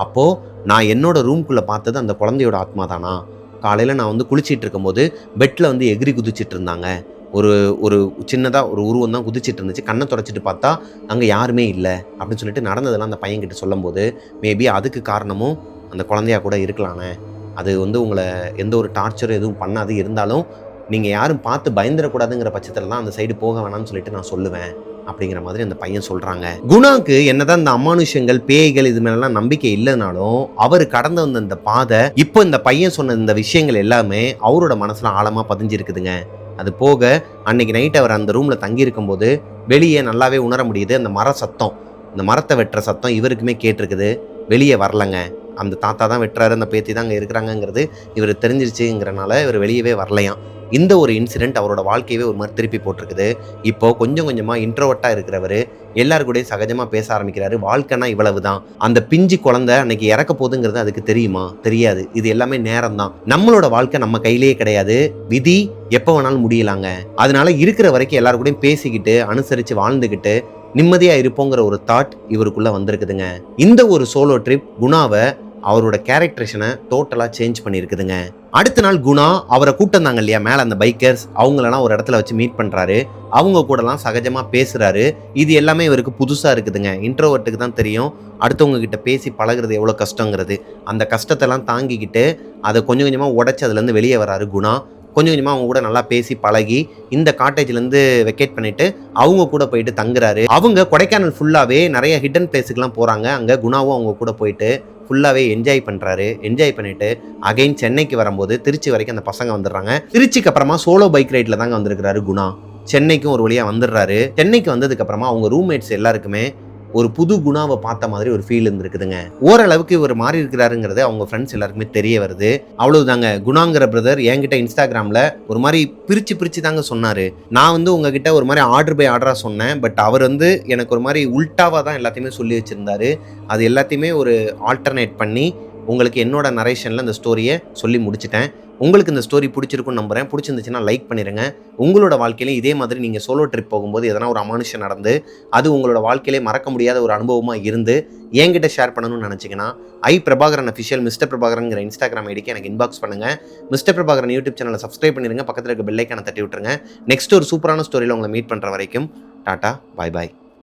அப்போ நான் என்னோட ரூம்குள்ள பார்த்தது அந்த குழந்தையோட ஆத்மா தானா? காலையில் நான் வந்து குளிச்சிட்டு இருக்கும்போது பெட்டில் வந்து எகிரி குதிச்சிட்டு இருந்தாங்க. ஒரு சின்னதாக ஒரு உருவம் தான் குதிச்சிட்டு இருந்துச்சு. கண்ணை தொடச்சிட்டு பார்த்தா அங்கே யாருமே இல்லை அப்படின்னு சொல்லிட்டு நடந்ததெல்லாம் அந்த பையன்கிட்ட சொல்லும்போது மேபி அதுக்கு காரணமும் அந்த குழந்தையா கூட இருக்கலானே. அது வந்து உங்களை எந்த ஒரு டார்ச்சரும் எதுவும் பண்ணாது, இருந்தாலும் நீங்கள் யாரும் பார்த்து பயந்துடக்கூடாதுங்கிற பட்சத்தில் தான் அந்த சைடு போக வேணாம்னு சொல்லிட்டு நான் சொல்லுவேன் அப்படிங்கிற மாதிரி அந்த பையன் சொல்கிறாங்க. குணாக்கு என்னதான் இந்த அமானுஷ்யங்கள் பேய்கள் இது மேலாம் நம்பிக்கை இல்லைனாலும் அவர் கடந்து வந்த இந்த பாதை, இப்போ இந்த பையன் சொன்ன இந்த விஷயங்கள் எல்லாமே அவரோட மனசில் ஆழமாக பதிஞ்சிருக்குதுங்க. அது போக அன்னைக்கு நைட் அவர் அந்த ரூமில் தங்கியிருக்கும் போது வெளியே நல்லாவே உணர முடியுது. அந்த மர சத்தம், இந்த மரத்தை வெட்டுற சத்தம் இவருக்குமே கேட்டிருக்குது. வெளியே வரலங்க. அந்த தாத்தா தான் வெட்டுறாரு, அந்த பேத்தி தான் அங்கே இருக்கிறாங்கிறது இவர் தெரிஞ்சிருச்சுங்கிறனால இவர் வெளியவே வரலையாம். இந்த ஒரு இன்சிடென்ட் அவரோட வாழ்க்கையவே ஒரு மாதிரி திருப்பி போட்டிருக்குது. இப்போ கொஞ்சம் கொஞ்சமாக இன்ட்ரோவர்ட்டாக இருக்கிறவர் எல்லாரு கூடயும் சகஜமாக பேச ஆரம்பிக்கிறாரு. வாழ்க்கைனா இவ்வளவு தான். அந்த பிஞ்சு குழந்தை அன்னைக்கு இறக்க போகுதுங்கிறது அதுக்கு தெரியுமா? தெரியாது. இது எல்லாமே நேரம் தான். நம்மளோட வாழ்க்கை நம்ம கையிலேயே கிடையாது. விதி எப்போ வேணாலும் முடியலாங்க. அதனால இருக்கிற வரைக்கும் எல்லாரு கூடயும் பேசிக்கிட்டு அனுசரித்து வாழ்ந்துக்கிட்டு நிம்மதியாக இருப்போங்கிற ஒரு தாட் இவருக்குள்ளே வந்திருக்குதுங்க. இந்த ஒரு சோலோ ட்ரிப் குணாவை அவரோட கேரக்டரேஷனை டோட்டலாக சேஞ்ச் பண்ணியிருக்குதுங்க. அடுத்த நாள் குணா அவரை கூட்டந்தாங்க இல்லையா மேலே அந்த பைக்கர்ஸ், அவங்களெல்லாம் ஒரு இடத்துல வச்சு மீட் பண்ணுறாரு. அவங்க கூடலாம் சகஜமாக பேசுகிறாரு. இது எல்லாமே இவருக்கு புதுசாக இருக்குதுங்க. இன்ட்ரோவர்ட்டுக்கு தான் தெரியும் அடுத்தவங்க கிட்ட பேசி பழகிறது எவ்வளோ கஷ்டங்கிறது. அந்த கஷ்டத்தெல்லாம் தாங்கிக்கிட்டு அதை கொஞ்சம் கொஞ்சமாக உடச்சி அதுலேருந்து வெளியே வராரு குணா. கொஞ்சம் கொஞ்சமாக அவங்க கூட நல்லா பேசி பழகி இந்த காட்டேஜ்லேருந்து வெக்கேட் பண்ணிவிட்டு அவங்க கூட போயிட்டு தங்குறாரு. அவங்க கொடைக்கானல் ஃபுல்லாகவே நிறைய ஹிடன் பிளேஸுக்கெலாம் போகிறாங்க. அங்கே குணாவும் அவங்க கூட போயிட்டு ஃபுல்லாகவே என்ஜாய் பண்ணுறாரு. என்ஜாய் பண்ணிவிட்டு அகைன் சென்னைக்கு வரும்போது திருச்சி வரைக்கும் அந்த பசங்க வந்துடுறாங்க. திருச்சிக்கு அப்புறமா சோலோ பைக் ரைடில் தாங்க வந்திருக்கிறாரு குணா. சென்னைக்கும் ஒரு வழியாக வந்துடுறாரு. சென்னைக்கு வந்ததுக்கப்புறமா அவங்க ரூம்மேட்ஸ் எல்லாருக்குமே ஒரு புது குணாவை பார்த்த மாதிரி ஒரு ஃபீல் இருந்திருக்குதுங்க. ஓரளவுக்கு இவர் மாறி இருக்கிறாருங்கிறது அவங்க ஃப்ரெண்ட்ஸ் எல்லாருக்குமே தெரிய வருது. அவ்வளவுதாங்க, குணாங்கிற பிரதர் என்கிட்ட இன்ஸ்டாகிராமில் ஒரு மாதிரி பிரித்து தாங்க சொன்னார். நான் உங்ககிட்ட ஒரு மாதிரி ஆர்டர் பை ஆர்டராக சொன்னேன். பட் அவர் எனக்கு ஒரு மாதிரி உல்ட்டாவாக தான் எல்லாத்தையுமே சொல்லி வச்சுருந்தாரு. அது எல்லாத்தையுமே ஒரு ஆல்டர்னேட் பண்ணி உங்களுக்கு என்னோட நரேஷனில் இந்த ஸ்டோரியை சொல்லி முடிச்சிட்டேன். உங்களுக்கு இந்த ஸ்டோரி பிடிச்சிருக்குன்னு நம்புகிறேன். பிடிச்சிருந்துச்சுன்னா லைக் பண்ணிடுங்க. உங்களோட வாழ்க்கையிலே இதே மாதிரி நீங்கள் சோலோ ட்ரிப் போகும்போது எதனா ஒரு அமானுஷம் நடந்து அது உங்களோட வாழ்க்கையிலே மறக்க முடியாத ஒரு அனுபவமாக இருந்து என்கிட்ட ஷேர் பண்ணணும்னு நினச்சிங்கன்னா பிரபாகரன் அஃபிஷியல் மிஸ்டர் பிரபாகரன்ங்கிற இன்ஸ்டாகிராம் ஐடிக்கு எனக்கு இன்பாக்ஸ் பண்ணுங்கள். மிஸ்டர் பிரபாகரன் யூடியூப் சேனலை சப்ஸ்கிரைப் பண்ணிடுங்க. பக்கத்தில் இருக்க பெல் ஐக்கானை தட்டி விட்டுருங்க. நெக்ஸ்ட் ஒரு சூப்பரான ஸ்டோரியில் உங்களை மீட் பண்ணுற வரைக்கும் டாட்டா, பாய் பாய்.